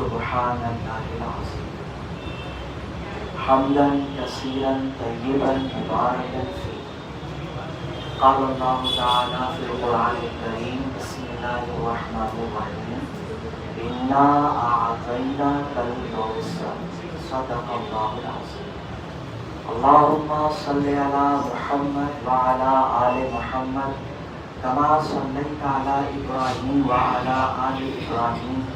سبحان اللہ العظیم حمدا کثیرا طیبا مبارکا فیہ قال اللہ تعالی فی القرآن الکریم بسم اللہ الرحمن الرحیم انا اعطیناک الکوثر صدق اللہ العظیم اللہم صلی علی محمد وعلی آل محمد کما صلیت علی ابراہیم وعلی آل ابراہیم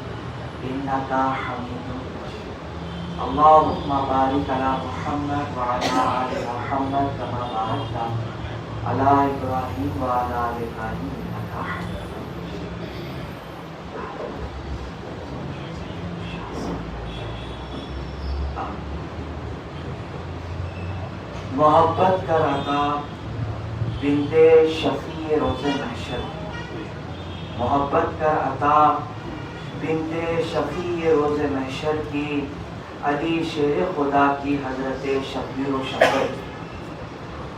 انک حمید مجید اللہم بارک علی محمد وعلی آل محمد کما بارکت علی ابراہیم وعلی آل ابراہیم انک حمید مجید۔ محبت کر عطا بنت شفیع روز محشر، محبت کر عطا بنت شفیع روز محشر کی علی شیر خدا کی حضرت شبیر و شفیع،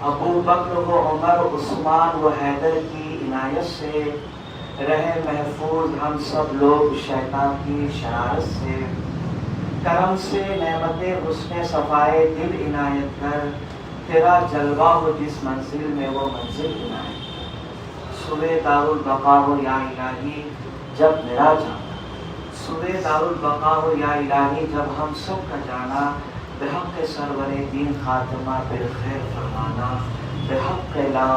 ابو بکر و عمر عثمان و حیدر کی عنایت سے رہے محفوظ ہم سب لوگ شیطان کی شرارت سے، کرم سے نعمت حسن صفائے دل عنایت کر، تیرا جلوہ ہو جس منزل میں وہ منزل عنایت، صبح دار البقا ہو یا الہی جب میرا جانا، صبح دار البقا ہو یا الہی جب ہم سب کا جانا، بحق سرور دین خاتمہ بالخیر فرمانا، بحق لا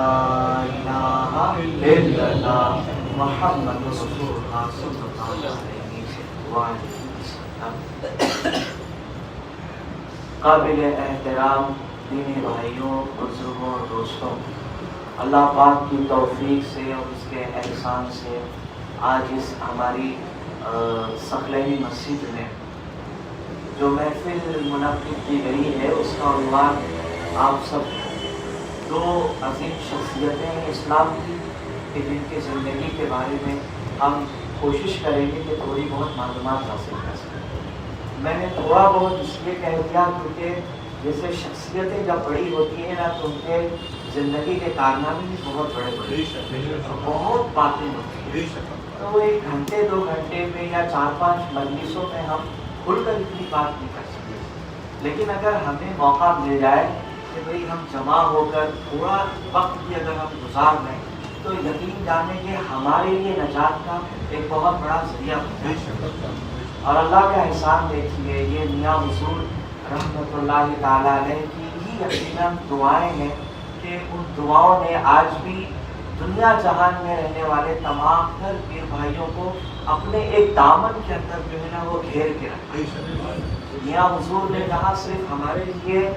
الہ الا اللہ محمد رسول اللہ صلی اللہ علیہ وسلم۔ قابل احترام دینی بھائیوں، بزرگوں اور دوستوں، اللہ پاک کی توفیق سے اور اس کے احسان سے آج اس ہماری ثقلینی مسجد میں جو محفل منعقد کی گئی ہے اس کا عنوان آپ سب دو عظیم شخصیتیں اسلام کی کہ جن کی زندگی کے بارے میں ہم کوشش کریں گے کہ تھوڑی بہت معلومات حاصل کر سکیں۔ میں نے تھوڑا بہت اس لیے کہہ دیا کیونکہ جیسے شخصیتیں جب بڑی ہوتی ہیں نا تو ان کے زندگی کے کارنامے بھی بہت بڑے بڑے، بہت باتیں ہوتی ہیں، تو ایک گھنٹے دو گھنٹے میں یا 4-5 مجلسوں میں ہم کھل کر اتنی بات نہیں کر سکتے، لیکن اگر ہمیں موقع مل جائے کہ بھئی ہم جمع ہو کر تھوڑا وقت بھی اگر ہم گزار لیں تو یقین جانے کہ ہمارے لیے نجات کا ایک بہت بڑا ذریعہ ہوتا ہے۔ اور اللہ کا احسان دیکھیے، یہ میاں حضور رحمۃ اللہ تعالیٰ علیہ کی ہی یقیناً دعائیں ہیں کہ ان دعاؤں نے آج بھی دنیا جہان میں رہنے والے تمام تر پیر بھائیوں کو اپنے ایک دامن کے اندر جو ہے نا وہ گھیر کے رکھا۔ میاں حضور نے جہاں صرف ہمارے لیے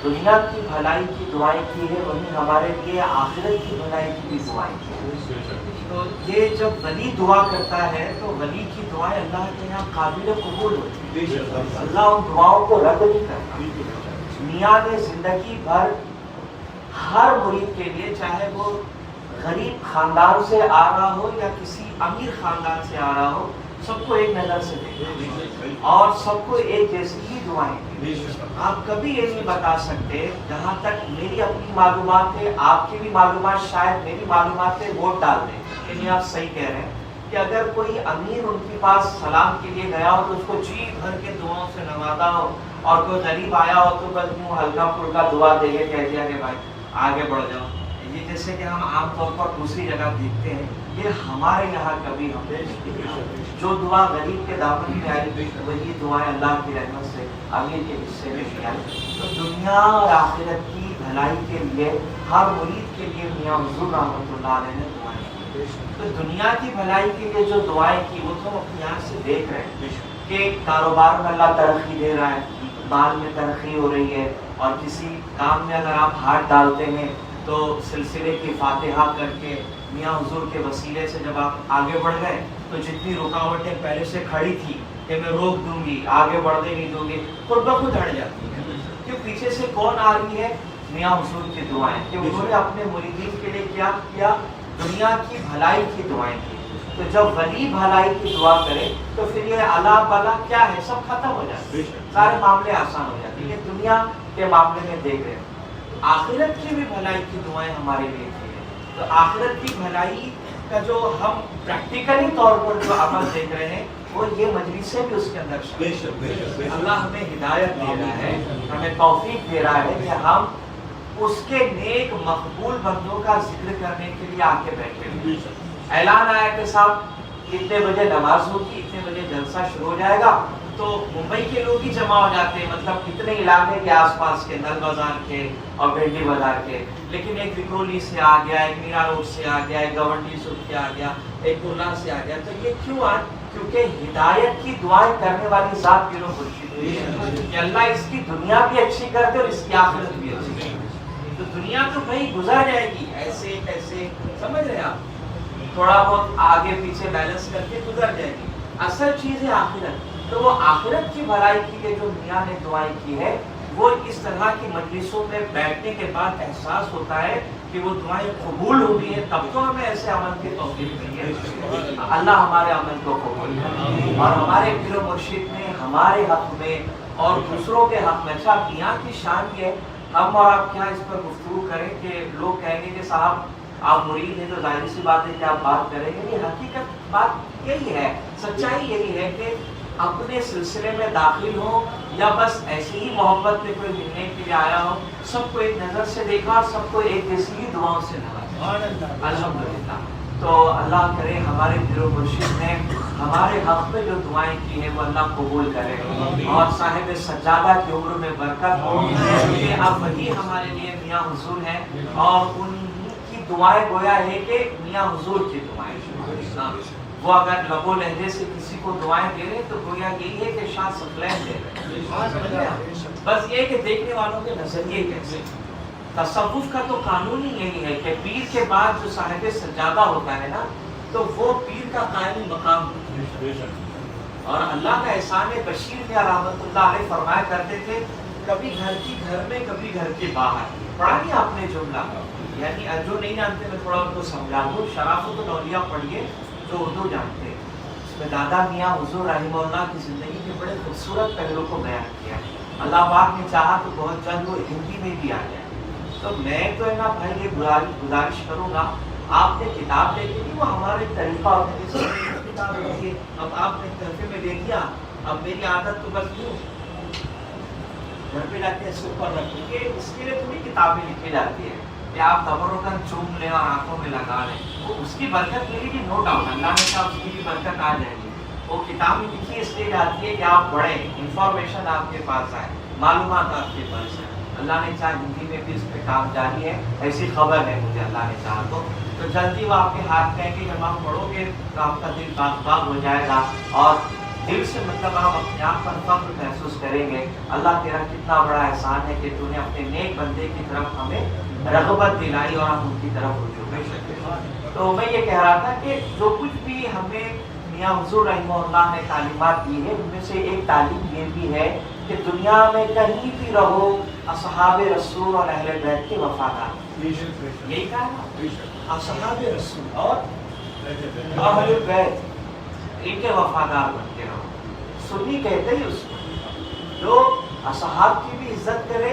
دنیا کی بھلائی کی دعائیں کی ہے، وہیں ہمارے لیے آخرت کی بھلائی کی بھی دعائیں کی ہیں۔ تو یہ جب ولی دعا کرتا ہے تو ولی کی دعائیں اللہ کے یہاں قابل قبول ہوتی ہیں، اللہ ان دعاؤں کو رد نہیں کرتا۔ میاں نے زندگی بھر ہر مرید کے لیے، چاہے وہ غریب خاندان سے آ رہا ہو یا کسی امیر خاندان سے آ رہا ہو، سب کو ایک نظر سے دیکھا اور سب کو ایک جیسی ہی دعائیں دی۔ آپ کبھی یہ نہیں بتا سکتے، جہاں تک میری اپنی معلومات ہے، آپ کی بھی معلومات شاید میری معلومات ہے، ووٹ ڈال دیں کہ نہیں آپ صحیح کہہ رہے ہیں، کہ اگر کوئی امیر ان کے پاس سلام کے لیے گیا ہو تو اس کو جی بھر کے دعاؤں سے نوازا ہو، اور کوئی غریب آیا ہو تو بس منہ ہلکا پھلکا دعا دے کے کہہ دیا کہ بھائی آگے بڑھ جاؤ، یہ جیسے کہ ہم عام طور پر دوسری جگہ دیکھتے ہیں، یہ ہمارے یہاں کبھی ہم نے جو دعا غریب کے دامن میں آئی وہی دعائیں اللہ کی رحمت سے امیر کے حصے میں بھی آئی۔ تو دنیا اور آخرت کی بھلائی کے لیے ہر مرید کے لیے میاں حضور رحمۃ اللہ علیہ نے دعائیں کی۔ تو دنیا کی بھلائی کے لیے جو دعائیں کی وہ تو ہم اپنی آنکھ سے دیکھ رہے ہیں کہ کاروبار میں اللہ ترقی دے رہا ہے، مال میں ترقی ہو رہی ہے، اور کسی کام میں اگر آپ ہاتھ ڈالتے ہیں تو سلسلے کی فاتحہ کر کے میاں حضور کے وسیلے سے جب آپ آگے بڑھ گئے تو جتنی رکاوٹیں پہلے سے کھڑی تھی کہ میں روک دوں گی، آگے بڑھنے نہیں دوں گی، خود بخود ہٹ جاتی ہے، کہ پیچھے سے کون آ رہی ہے؟ میاں حضور کی دعائیں، کہ انہوں نے اپنے مریدین کے لیے کیا کیا؟ دنیا کی بھلائی کی دعائیں کی۔ تو جب ولی بھلائی کی دعا کرے تو پھر یہ اللہ بلا کیا ہے، سب ختم ہو جاتے ہیں، سارے معاملے آسان ہو جاتے ہیں۔ یہ دنیا کے معاملے میں دیکھ رہے ہیں، آخرت کی بھی بھلائی کی دعائیں ہمارے لیے کی ہیں۔ تو آخرت کی بھلائی کا جو ہم پریکٹیکلی طور پر جو عمل دیکھ رہے ہیں وہ یہ مجلسیں بھی اس کے اندر شامل۔ اللہ ہمیں ہدایت دے رہا ہے، ہمیں توفیق دے رہا ہے کہ ہم اس کے نیک مقبول بندوں کا ذکر کرنے کے لیے آ کے بیٹھے ہوئے۔ اعلان آیا کہ صاحب اتنے بجے نماز ہوگی، اتنے بجے جلسہ شروع ہو جائے گا، تو ممبئی کے لوگ ہی جمع ہو جاتے ہیں، مطلب کتنے علاقے کے آس پاس کے، نل بازار کے اور بھنڈی بازار کے، لیکن ایک وکرولی سے آ گیا، ایک میرا روڈ سے آ گیا، ایک گونڈی سے آ گیا، ایک کرلا سے آ گیا۔ تو یہ کیوں آئے؟ کیونکہ ہدایت کی دعائیں کرنے والی ذات پیر و مرشد ہے کہ اللہ اس کی دنیا بھی اچھی کر دے اور اس کی آخرت بھی اچھی کر دے۔ تو دنیا تو بھائی گزر جائے گی، ایسے کیسے، سمجھ رہے ہیں آپ، تھوڑا بہت آگے پیچھے بیلنس کر کے گزر جائے گی، اصل چیز ہے آخرت۔ تو وہ آخرت کی بھلائی کے لیے جو میاں نے دعائیں کی ہے، وہ اس طرح کی مجلسوں میں بیٹھنے کے بعد احساس ہوتا ہے کہ وہ دعائیں قبول ہوئی ہیں، تب تو ہمیں ایسے عمل کی توفیق ملی ہے۔ اللہ ہمارے عمل کو قبول کرے اور ہمارے پیر و مرشد نے ہمارے حق میں اور دوسروں کے حق میں، اچھا میاں کی شان یہ ہے، ہم اور آپ کیا اس پر گفتگو کریں کہ لوگ کہیں گے کہ صاحب آپ مرید ہیں تو ظاہر سی بات ہے کہ آپ بات کریں گے، یہ حقیقت بات یہی ہے، سچائی یہی ہے کہ اپنے سلسلے میں داخل ہو یا بس ایسی ہی محبت میں کوئی ملنے کے لیے آیا ہو، سب کو ایک نظر سے دیکھا اور سب کو ایک جیسی ہی دعاؤں سے نوازا، الحمدللہ۔ تو اللہ کرے ہمارے پیر و مرشد نے ہمارے حق میں جو دعائیں کی ہیں وہ اللہ قبول کرے اور صاحب سجادہ کی عمر میں برکت ہو، کیونکہ اب وہی ہمارے لیے میاں حضور ہیں اور ان کی دعائیں گویا ہے کہ میاں حضور کی دعائیں، وہ اگر لب و لہجے سے کسی کو دعائیں دے رہے تو گویا یہی ہے کہ شاہ ثقلین دے رہے ہیں، بس یہ کہ دیکھنے والوں کے نظریے کیسے۔ تصوف کا تو قانون ہی یہی ہے کہ پیر کے بعد جو صاحب سجادہ ہوتا ہے نا، تو وہ پیر کا قائم مقام ہوتا ہے۔ اور اللہ کا احسان بشیر میاں رحمۃ اللہ علیہ فرمایا کرتے تھے، کبھی گھر کی گھر میں، کبھی گھر کے باہر۔ پڑھا نہیں آپ نے جملہ؟ یعنی جو نہیں جانتے میں تھوڑا ان کو سمجھا دوں، شرافت الاولیاء پڑھیے جو اردو جانتے ہیں، اس میں دادا میاں حضور رحمہ اللہ کی زندگی کے بڑے خوبصورت پہلو کو بیان کیا۔ اللہ پاک نے چاہا تو بہت جلد وہ ہندی میں بھی آ جائے۔ تو میں تو ہے نا بھائی یہ گزارش کروں گا، آپ نے کتاب دیکھی تھی، وہ ہمارے طریقہ ہوتا ہے، کتاب دیکھیے، اب آپ نے تحفے میں دے دیا، اب میری عادت تو بس یوں گھر پہ جا کے اس کے اوپر رکھیں گے، اس کے لیے تھوڑی کتابیں لکھی جاتی ہے کہ آپ تبرکاً چوم لیں اور آنکھوں میں لگا لیں، اس کی برکت ملے گی، نو ڈاؤٹ، اللہ نے کہا اس کی بھی برکت آ جائے گی۔ وہ کتاب لکھی اس لیے جاتی ہے کہ آپ پڑھیں، انفارمیشن آپ کے پاس آئے، معلومات آپ کے پاس آئے۔ اللہ نے چاہا ہندی میں بھی اس پہ کام جاری ہے، ایسی خبر ہے مجھے، اللہ نے چاہا تو جلدی وہ آپ کے ہاتھ میں کہ جب آپ پڑھو گے تو آپ کا دل باغ باغ ہو جائے گا اور دل سے مطلب آپ اپنے آپ پر فخر محسوس کریں گے، اللہ تیرا کتنا بڑا احسان ہے کہ تو نے اپنے نیک بندے کی طرف ہمیں رغبت دلائی اور ہم ان کی طرف رجوع کر سکے۔ تو میں یہ کہہ رہا تھا کہ جو کچھ بھی ہمیں میاں حضور رحمہ اللہ نے تعلیمات دی ہے، ان میں سے ایک تعلیم یہ بھی ہے کہ دنیا میں کہیں بھی رہو اصحاب رسول اور اہل بیت کے وفادار، یہی کہا نا، اصحاب رسول اور اہل بیت ان کے وفادار بنتے رہو۔ سنی کہتے ہی اس کو جو اصحاب کی بھی عزت کرے،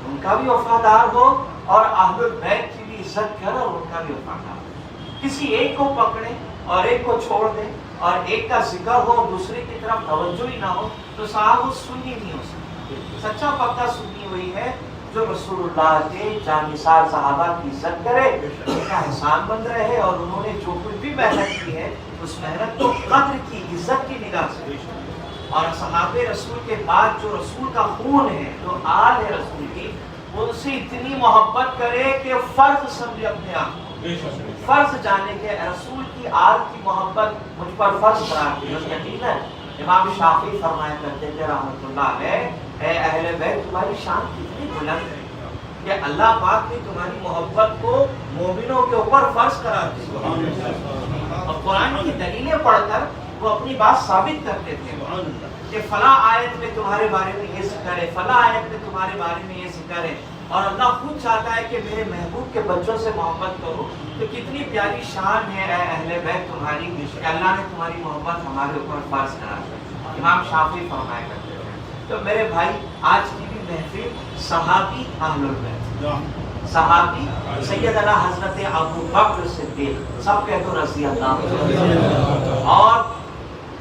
ان کا بھی وفادار ہو، اور اہل بیت کی بھی عزت کرے اور ان کا بھی وفادار ہو۔ کسی ایک کو پکڑے اور ایک کو چھوڑ دیں اور ایک کا ذکر ہو دوسرے کی طرف توجہ ہی نہ ہو تو صاحب وہ سنی نہیں ہو سکتی۔ سچا پکا سنی وہی ہے جو رسول اللہ کے جانثار صحابہ کی عزت کرے، ان کا احسان مند رہے اور انہوں نے جو کچھ بھی محنت کی ہے اس محنت کو قدر کی، عزت کی نگاہ سے، اور صحابہ رسول کے بعد جو رسول کا خون ہے، جو آل ہے رسول کی، ان سے اتنی محبت کرے کہ فرض سمجھے اپنے آپ کو، فرض جانے کے رسول کی آل کی محبت مجھ پر فرض قرار دی۔ اور یقیناً امام شافعی فرمایا کرتے تھے رحمۃ اللہ علیہ، اے اہل بیت تمہاری شان کتنی بلند ہے کہ اللہ پاک نے تمہاری محبت کو مومنوں کے اوپر فرض قرار دیا، اور قرآن کی دلیلیں پڑھ کر وہ اپنی بات ثابت کرتے تھے کہ فلاں آیت میں تمہارے بارے میں یہ ذکر ہے، فلاں آیت میں تمہارے بارے میں یہ ذکر ہے، اور اللہ خود چاہتا ہے کہ میرے محبوب کے بچوں سے محبت کرو۔ تو کتنی پیاری شان ہے اے اہل بیت تمہاری کہ اللہ نے تمہاری محبت ہمارے اوپر فرض کرا دی۔ امام شافعی فرمایا کرتے تھے۔ تو میرے بھائی آج کی بھی محفل صحابی اہل بیت، صحابی سیدنا حضرت ابو بکر صدیق، سب کہہ دو رضی اللہ عنہ، اور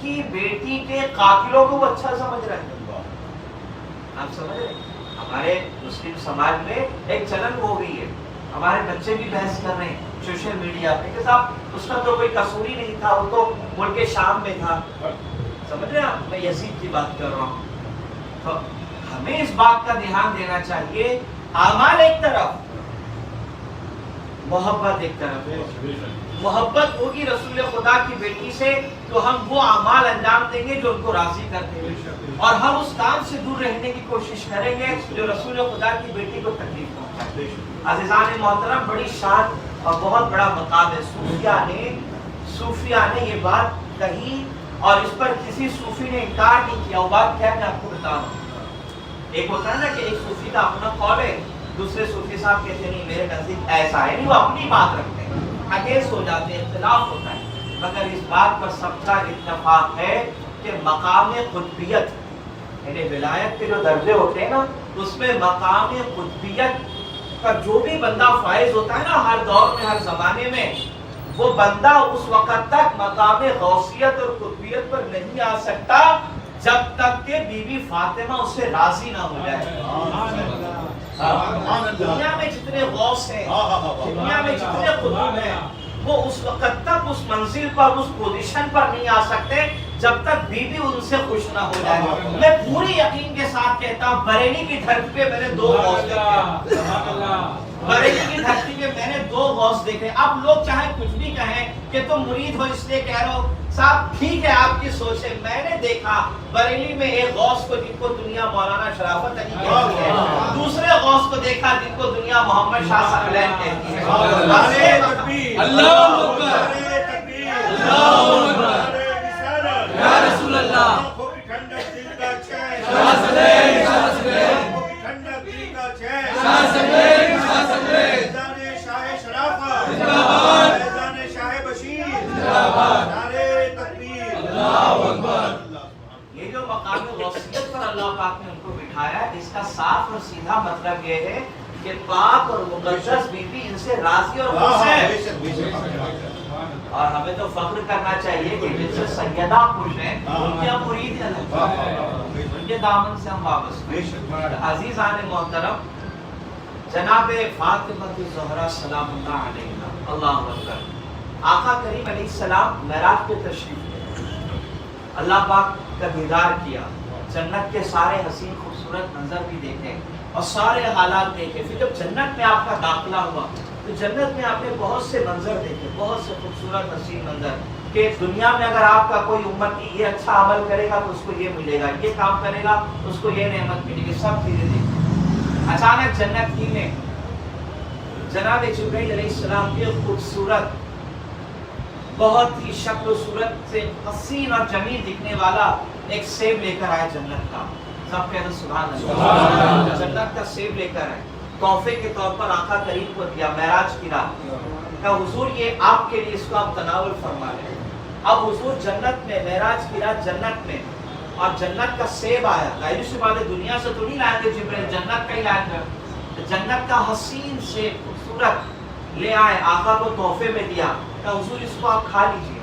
کی بیٹی کے قاتلوں کو وہ اچھا سمجھ رہے ہیں. آپ سمجھ رہے ہیں؟ ہمارے مسلم سماج میں ایک چلن ہو گئی ہے، ہمارے بچے بھی بحث کر رہے ہیں سوشل میڈیا پہ کہ صاحب اس کا تو کوئی قصور ہی نہیں تھا، وہ تو ملک شام میں تھا. سمجھ رہے ہیں آپ؟ میں یزید کی بات کر رہا ہوں. تو ہمیں اس بات کا دھیان دینا چاہیے، اعمال ایک طرف، محبت ایک طرف. محبت ہوگی رسول خدا کی بیٹی سے تو ہم وہ اعمال انجام دیں گے جو ان کو راضی کرتے ہیں، اور ہم اس کام سے دور رہنے کی کوشش کریں گے جو رسول خدا کی بیٹی کو تکلیف پہنچائے. عزیزان محترم، بڑی شان اور بہت بڑا مقام ہے. صوفیہ نے یہ بات کہی اور اس پر کسی صوفی نے انکار نہیں کیا. وہ بات کیا میں آپ کو بتا رہا ہوں. ایک ہوتا ہے نا کہ ایک صوفی کا اپنا قول ہے، دوسرے صوفی صاحب کہتے ہیں نہیں میرے نزدیک ایسا ہے، نہیں وہ اپنی بات رکھتے ہیں، اگینسٹ ہو جاتے ہیں، اختلاف ہوتا ہے. مگر اس بات پر سب کا اتفاق ہے کہ مقام قطبیت یعنی ولایت کے جو درجے ہوتے ہیں نا، اس میں مقام قطبیت کا جو بھی بندہ فائز ہوتا ہے نا ہر دور میں ہر زمانے میں، وہ بندہ اس وقت تک مقام غوثیت اور قطبیت پر نہیں آ سکتا جب تک کہ بی بی فاطمہ اس سے راضی نہ ہو جائے. دنیا میں جتنے غوث ہیں، دنیا میں جتنے قطب ہیں، وہ اس وقت تک اس منزل پر اس پوزیشن پر نہیں آ سکتے جب تک بی بی ان سے خوش نہ ہو جائے. میں پوری یقین کے ساتھ کہتا ہوں بریلی کی دھرتی پہ میں نے 2 غوث دیکھے. بریلی کی دھرتی پہ میں نے 2 غوث دیکھے. اب لوگ چاہے کچھ بھی کہیں کہ تم مرید ہو اس لیے کہہ رہے ہو، صاحب ٹھیک ہے آپ کی سوچ ہے. میں نے دیکھا بریلی میں ایک غوث کو جن کو دنیا مولانا شرافت علی کہتی ہے، دوسرے غوث کو دیکھا جن کو دنیا محمد شاہ ثقلین کہتی ہے. اللہ اکبر، اللہ اکبر، یا رسول اللہ. یہ جو مقام غوثیت پر اللہ پاک نے ان کو بٹھایا ہے، اس کا صاف اور سیدھا مطلب یہ ہے کہ پاک اور مقدس بی بی ان سے راضی اور خوش ہے. اور ہمیں تو فخر کرنا چاہیے کہ جن سے سیدہ خوش ہیں ان کے ہم مرید ہیں، ان کے دامن سے ہم وابستہ ہیں. عزیزان محترم، جناب فاطمہ الزہرا سلام اللہ علیہا، اللہ اکبر، آقا کریم علیہ السلام معراج پہ تشریف لے، اللہ پاک کا دیدار کیا، جنت کے سارے حسین خوبصورت منظر بھی دیکھے اور سارے حالات دیکھے. پھر جب جنت میں آپ کا داخلہ ہوا تو جنت میں آپ نے بہت سے منظر دیکھے، بہت سے خوبصورت حسین منظر کہ دنیا میں اگر آپ کا کوئی امتی یہ اچھا عمل کرے گا تو اس کو یہ ملے گا، یہ کام کرے گا اس کو یہ نعمت ملے گی، سب چیزیں دیکھیں. اچانک جنت ہی میں جناب جبرائیل علیہ السلام کے خوبصورت بہت ہی شکل و صورت سے حسین اور جمیل دکھنے والا ایک سیب لے کر آئے جنت کا. سب کہتے ہیں سبحان اللہ. جنت کا سیب لے کر آئے، تحفے کے طور پر آقا کریم کو دیا معراج کی رات. کہا حضور یہ آپ کے لیے، اس کو آپ تناول فرما لیں. اب حضور جنت میں معراج کی رات جنت میں، اور جنت کا سیب آیا. ظاہر سی بات ہے دنیا سے تو نہیں لائے تھے جبرائیل، جنت کا ہی لائے تھے. جنت کا حسین سیب خوبصورت لے آئے، آقا کو تحفے میں دیا. کہا حضور اس کو آپ کھا لیجئے.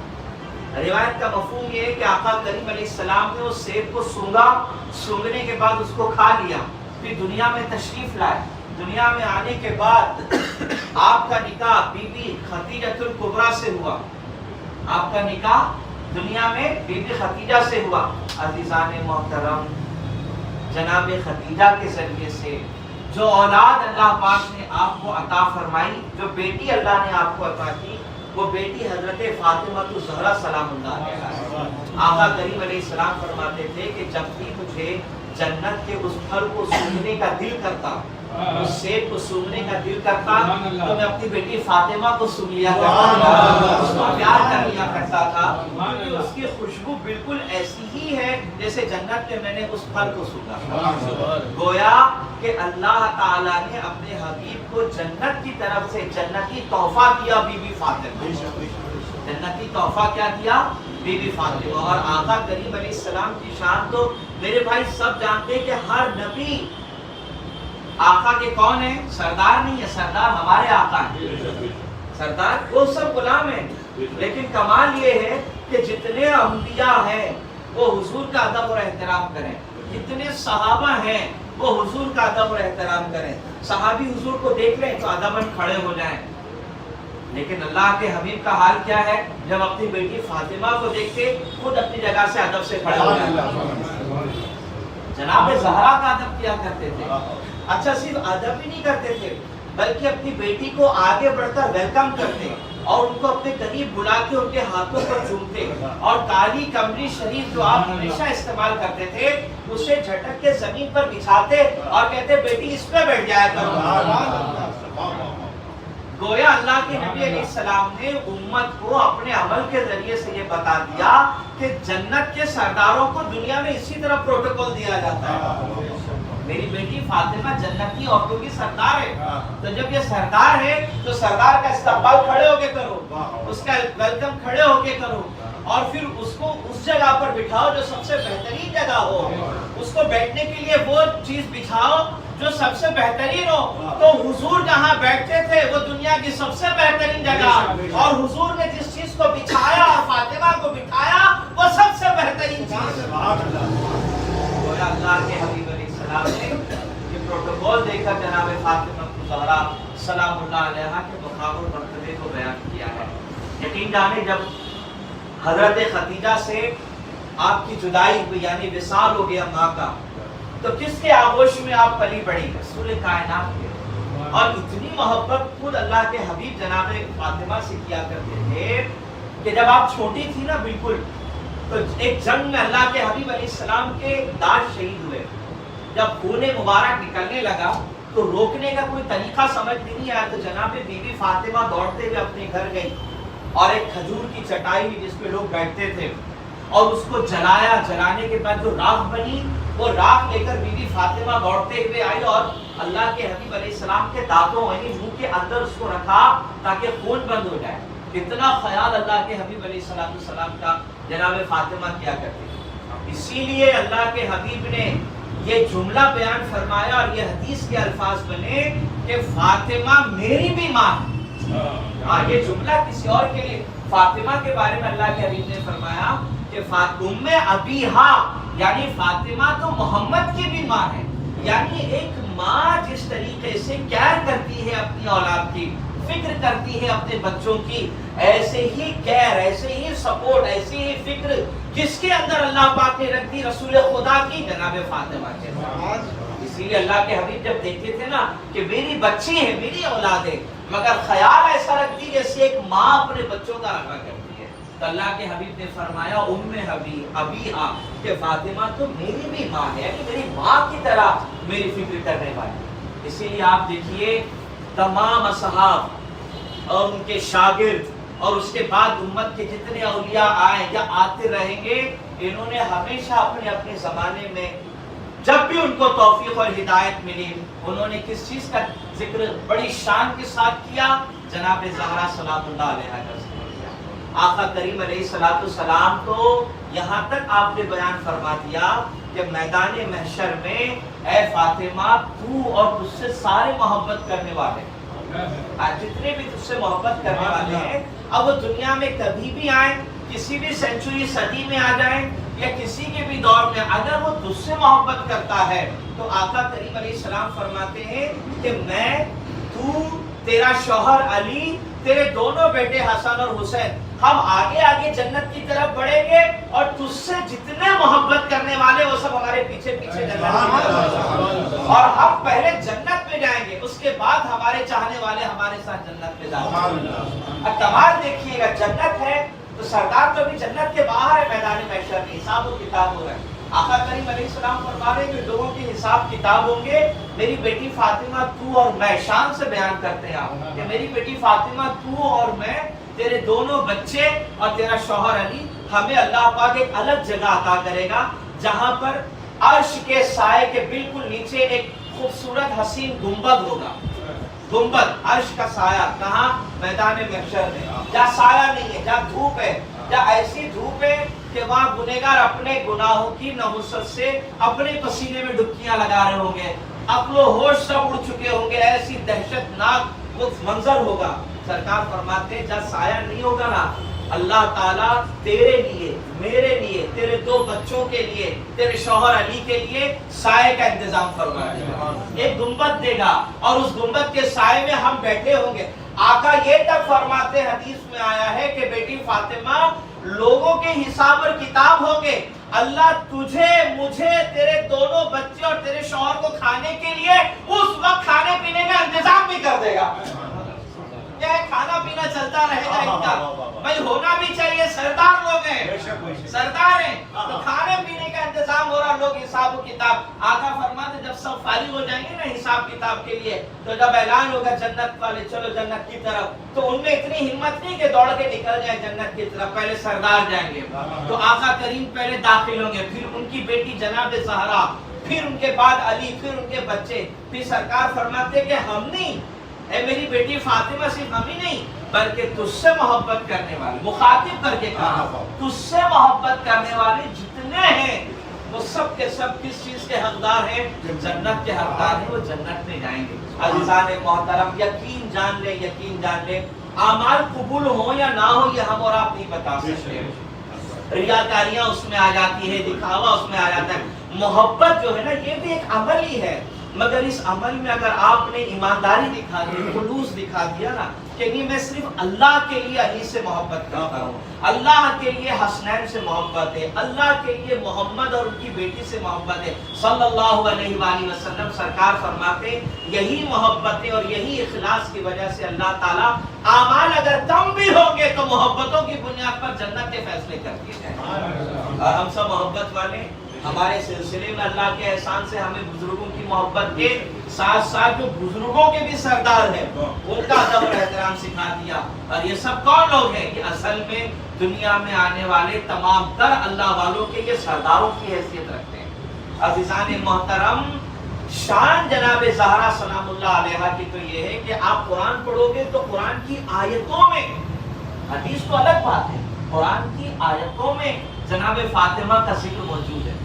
روایت کا مفہوم یہ ہے کہ آقا کریم علیہ السلام نے اس سیب کو سونگا، سونگنے کے بعد اس کو کھا لیا. پھر دنیا میں تشریف لائے. دنیا میں آنے کے بعد آپ کا نکاح بی بی خدیجہ الکبریٰ سے ہوا. آپ کا نکاح دنیا میں بی بی خدیجہ سے ہوا. عزیزان محترم، جناب خدیجہ کے ذریعے سے جو اولاد اللہ پاک نے آپ کو عطا فرمائی، جو بیٹی اللہ نے آپ کو عطا کی، وہ بیٹی حضرت فاطمہ الزہرا سلام اللہ علیہا. آقا کریم علیہ السلام فرماتے تھے کہ جب بھی مجھے جنت کے اس پھل کو سونگنے کا دل کرتا، اس سیب کو سونگنے کا دل کرتا، تو میں اپنی بیٹی فاطمہ کو سونگ لیا کرتا تھا، اس کو پیار کر لیا کرتا تھا، کیونکہ اس کی خوشبو بالکل ایسی ہی ہے جیسے جنت میں نے اس پھل کو سونگا. گویا کہ اللہ تعالیٰ نے اپنے حبیب کو جنت کی طرف سے جنتی تحفہ دیا بی بی فاطمہ. جنتی تحفہ کیا دیا؟ بی بی فاطمہ. اور آقا کریم علیہ السلام کی شان تو میرے بھائی سب جانتے ہیں کہ ہر نبی آقا کے کون ہے؟ سردار نہیں ہے، سردار ہمارے آقا ہیں. سردار وہ سب غلام ہیں، لیکن کمال یہ ہے کہ جتنے انبیاء ہیں وہ حضور کا ادب اور احترام کریں، جتنے صحابہ ہیں وہ حضور کا ادب اور احترام کریں. صحابی حضور کو دیکھ لیں تو ادباً کھڑے ہو جائیں. لیکن اللہ کے حبیب کا حال کیا ہے؟ جب اپنی بیٹی فاطمہ کو دیکھتے خود اپنی جگہ سے ادب سے کھڑے ہو جاتے. جناب زہرا کا ادب کیا کرتے تھے. اچھا صرف ادب ہی نہیں کرتے تھے بلکہ اپنی بیٹی کو آگے بڑھ کر ویلکم کرتے اور ان کو اپنے قریب بلا کے ان کے ہاتھوں پر چومتے اور کالی کمری شریف جو آپ ہمیشہ استعمال کرتے تھے اسے جھٹک کے زمین پر بچھاتے اور کہتے بیٹی اس پہ بیٹھ جایا کرو. گویا اللہ کے نبی علیہ السلام نے امت کو اپنے عمل کے ذریعے سے یہ بتا دیا کہ جنت کے سرداروں کو دنیا میں اسی طرح پروٹوکول دیا جاتا ہے. میری بیٹی فاطمہ جنت کی عورتوں کی سردار ہے، تو جب یہ سردار ہے تو سردار کا استقبال کھڑے ہو کے کرو، اس کا ویلکم کھڑے ہو کے کرو اور پھر اس کو اس جگہ پر بٹھاؤ جو سب سے بہترین جگہ ہو. اس کو بیٹھنے کے لیے وہ چیز بچھاؤ جو سب سے بہترین ہو. تو حضور جہاں بیٹھتے تھے وہ دنیا کی سب سے بہترین جگہ، اور حضور نے جس چیز کو بچھایا اور فاطمہ کو بٹھایا وہ سب سے بہترین چیز. اللہ کے حبیب علیہ السلام نے یہ پروٹوکول دے کر جناب فاطمہ الزہرا سلام اللہ علیہا کے مقام اور مرتبے کو بیان کیا ہے. یقین جانے جب حضرت خدیجہ سے آپ کی جدائی ہوئی یعنی وصال ہو گیا ماں کا، تو کس کے آغوش میں آپ پلی بڑھی؟ رسول کائنات کے. اور اتنی محبت خود اللہ کے حبیب جناب فاطمہ سے کیا کرتے تھے کہ جب آپ چھوٹی تھی نا بالکل، تو ایک جنگ میں اللہ کے حبیب علیہ السلام کے دادا شہید ہوئے. جب خون مبارک نکلنے لگا تو روکنے کا کوئی طریقہ سمجھ نہیں آیا، تو جناب بی بی فاطمہ دوڑتے ہوئے اپنے گھر گئی اور ایک کھجور کی چٹائی ہوئی جس پہ لوگ بیٹھتے تھے اور اس کو جلایا. جلانے کے بعد جو راکھ بنی وہ راکھ لے کر بی بی فاطمہ دوڑتے ہوئے آئی اور اللہ کے حبیب علیہ السلام کے دانتوں یعنی منہ کے اندر اس کو رکھا تاکہ خون بند ہو جائے. اتنا خیال اللہ کے حبیب علیہ السلام کا جناب فاطمہ کیا کرتے تھے. اسی لیے اللہ کے حبیب نے یہ جملہ بیان فرمایا اور یہ حدیث کے الفاظ بنے کہ فاطمہ میری بھی ماں ہے. یہ جملہ کسی اور کے لیے، فاطمہ کے بارے میں اللہ کے حبیب نے فرمایا کہ ام ابیہا یعنی فاطمہ تو محمد کی بھی ماں ہے. یعنی ایک ماں جس طریقے سے کیئر کرتی ہے اپنی اولاد کی، فکر کرتی ہے اپنے بچوں کی، ایسے ہی کیئر، ایسے ہی سپورٹ، ایسی ہی فکر جس کے اندر اللہ پاک نے رکھ دی رسول خدا کی جناب فاطمہ کے. اسی لیے اللہ کے حبیب جب دیکھتے تھے نا کہ میری بچی ہے، میری اولاد ہے، مگر خیال ایسا رکھتی جیسے ایک ماں اپنے بچوں کا رکھا کرتی ہے، تو اللہ کے حبیب نے فرمایا ام ابیہا کہ فاطمہ تو میری بھی ماں ہے، یعنی میری ماں کی طرح میری فکر کرنے والی. اسی لیے آپ دیکھیے تمام اصحاب اور ان کے شاگرد اور اس کے بعد امت کے جتنے اولیاء آئے یا آتے رہیں گے، انہوں نے ہمیشہ اپنے اپنے زمانے میں جب بھی ان کو توفیق اور ہدایت ملی انہوں نے کس چیز کا ذکر بڑی شان کے ساتھ کیا؟ جناب زہرا صلوات اللہ علیہا کا ذکر کیا. آقا کریم علیہ السلام تو یہاں تک آپ نے بیان فرما دیا کہ میدان محشر میں اے فاطمہ تو اور تجھ سے سارے محبت کرنے والے جتنے بھی تجھ سے محبت کرنے والے ہیں، اب وہ دنیا میں کبھی بھی آئیں، کسی بھی سینچری صدی میں آ جائیں یا کسی کے بھی دور میں، اگر وہ تجھ سے محبت کرتا ہے تو آقا کریم علیہ السلام فرماتے ہیں کہ میں، تو، تیرا شوہر علی، تیرے دونوں بیٹے حسن اور حسین، ہم آگے آگے جنت کی طرف بڑھیں گے اور تجھ سے جتنے محبت کرنے والے وہ سب ہمارے پیچھے پیچھے جنت کی طرف، اور ہم پہلے جنت میں جائیں گے، اس کے بعد ہمارے چاہنے والے ہمارے ساتھ جنت میں جائیں گے. اب کمال دیکھیے گا، جنت ہے تو سردار تو ابھی جنت کے باہر ہے، میدان محشر میں حساب و کتاب ہو رہا ہے. آقا کریم علیہ السلام فرما رہے ہیں کہ لوگوں کے حساب کتاب ہوں گے. میری بیٹی فاطمہ تو اور میں، شان سے بیان کرتے ہیں کہ میری بیٹی فاطمہ تو اور میں، تیرے دونوں بچے اور تیرا شوہر علی، ہمیں اللہ پاک ایک الگ جگہ عطا کرے گا جہاں پر عرش کے سائے کے بالکل نیچے ایک خوبصورت حسین گنبد ہوگا. گنبد، عرش کا سایہ، کہاں؟ میدان محشر میں، جہاں سایہ نہیں ہے، جہاں دھوپ ہے، جہاں ایسی دھوپ ہے کہ وہاں گنہگار اپنے گناہوں کی نحوست سے اپنے پسینے میں ڈبکیاں لگا رہے ہوں گے، عقل و ہوش سب اڑ چکے ہوں گے، ایسی دہشت ناک وہ منظر ہوگا. سرکار فرماتے ہیں جہاں سایہ نہیں ہوگا نا اللہ تعالیٰ تیرے لیے، میرے لیے، تیرے 2 بچوں کے لیے، تیرے شوہر علی کے لیے سائے کا انتظام فرمائے گا، ایک گنبد دے گا اور اس گنبد کے سائے میں ہم بیٹھے ہوں گے۔ آقا یہ تک فرماتے، حدیث میں آیا ہے کہ بیٹی فاطمہ لوگوں کے حساب اور کتاب ہوں گے، اللہ تجھے، مجھے، تیرے دونوں بچے اور تیرے شوہر کو کھانے کے لیے اس وقت کھانے پینے کا انتظام بھی کر دے گا۔ کیا ہے، کھانا پینا چلتا رہے گا ان کا، بھائی ہونا بھی چاہیے، سردار لوگ ہیں، سردار ہیں تو کھانے پینے کا انتظام ہو رہا، لوگ حساب و کتاب۔ آقا فرماتے جب سب فارغ ہو جائیں گے نا حساب کتاب کے لیے، تو جب اعلان ہوگا جنت والے چلو جنت کی طرف، تو ان میں اتنی ہمت نہیں کہ دوڑ کے نکل جائیں جنت کی طرف، پہلے سردار جائیں گے، تو آقا کریم پہلے داخل ہوں گے، پھر ان کی بیٹی جناب زہرا، پھر ان کے بعد علی، پھر ان کے بچے، پھر سرکار فرماتے کہ ہم نہیں، اے میری بیٹی فاطمہ صرف ہم ہی نہیں بلکہ تجھ سے محبت کرنے والے، مخاطب کر کے کہا، تجھ سے محبت کرنے والے جتنے ہیں وہ سب کے سب کس چیز کے حقدار ہیں؟ جنت کے حقدار ہیں، وہ جنت میں جائیں گے۔ عزیزان محترم، یقین جان لے، یقین جان لے، اعمال قبول ہو یا نہ ہو یہ ہم اور آپ نہیں بتا سکتے، ریاکاریاں اس میں آ جاتی ہے، دکھاوا اس میں آ جاتا ہے، محبت جو ہے نا یہ بھی ایک عمل ہی ہے، مگر اس عمل میں اگر آپ نے ایمانداری دکھا دی، خلوص دکھا دیا نا کہ نہیں میں صرف اللہ کے لیے علی سے محبت کرتا ہوں، اللہ کے لیے حسنین سے محبت ہے، اللہ کے لیے محمد اور ان کی بیٹی سے محبت ہے صلی اللہ علیہ وآلہ وسلم، سرکار فرماتے یہی محبتیں اور یہی اخلاص کی وجہ سے اللہ تعالیٰ اعمال اگر کم بھی ہوں گے تو محبتوں کی بنیاد پر جنت کے فیصلے کر دیے جائیں۔ اور ہم سب محبت والے، ہمارے سلسلے میں اللہ کے احسان سے ہمیں بزرگوں کی محبت کے ساتھ ساتھ جو بزرگوں کے بھی سردار ہیں ان کا ادب اور احترام سکھا دیا۔ اور یہ سب کون لوگ ہیں؟ کہ اصل میں دنیا میں آنے والے تمام تر اللہ والوں کے یہ سرداروں کی حیثیت رکھتے ہیں۔ عزیزان محترم، شان جناب زہرا سلام اللہ علیہا کی تو یہ ہے کہ آپ قرآن پڑھو گے تو قرآن کی آیتوں میں، حدیث تو الگ بات ہے، قرآن کی آیتوں میں جناب فاطمہ کا ذکر موجود ہے۔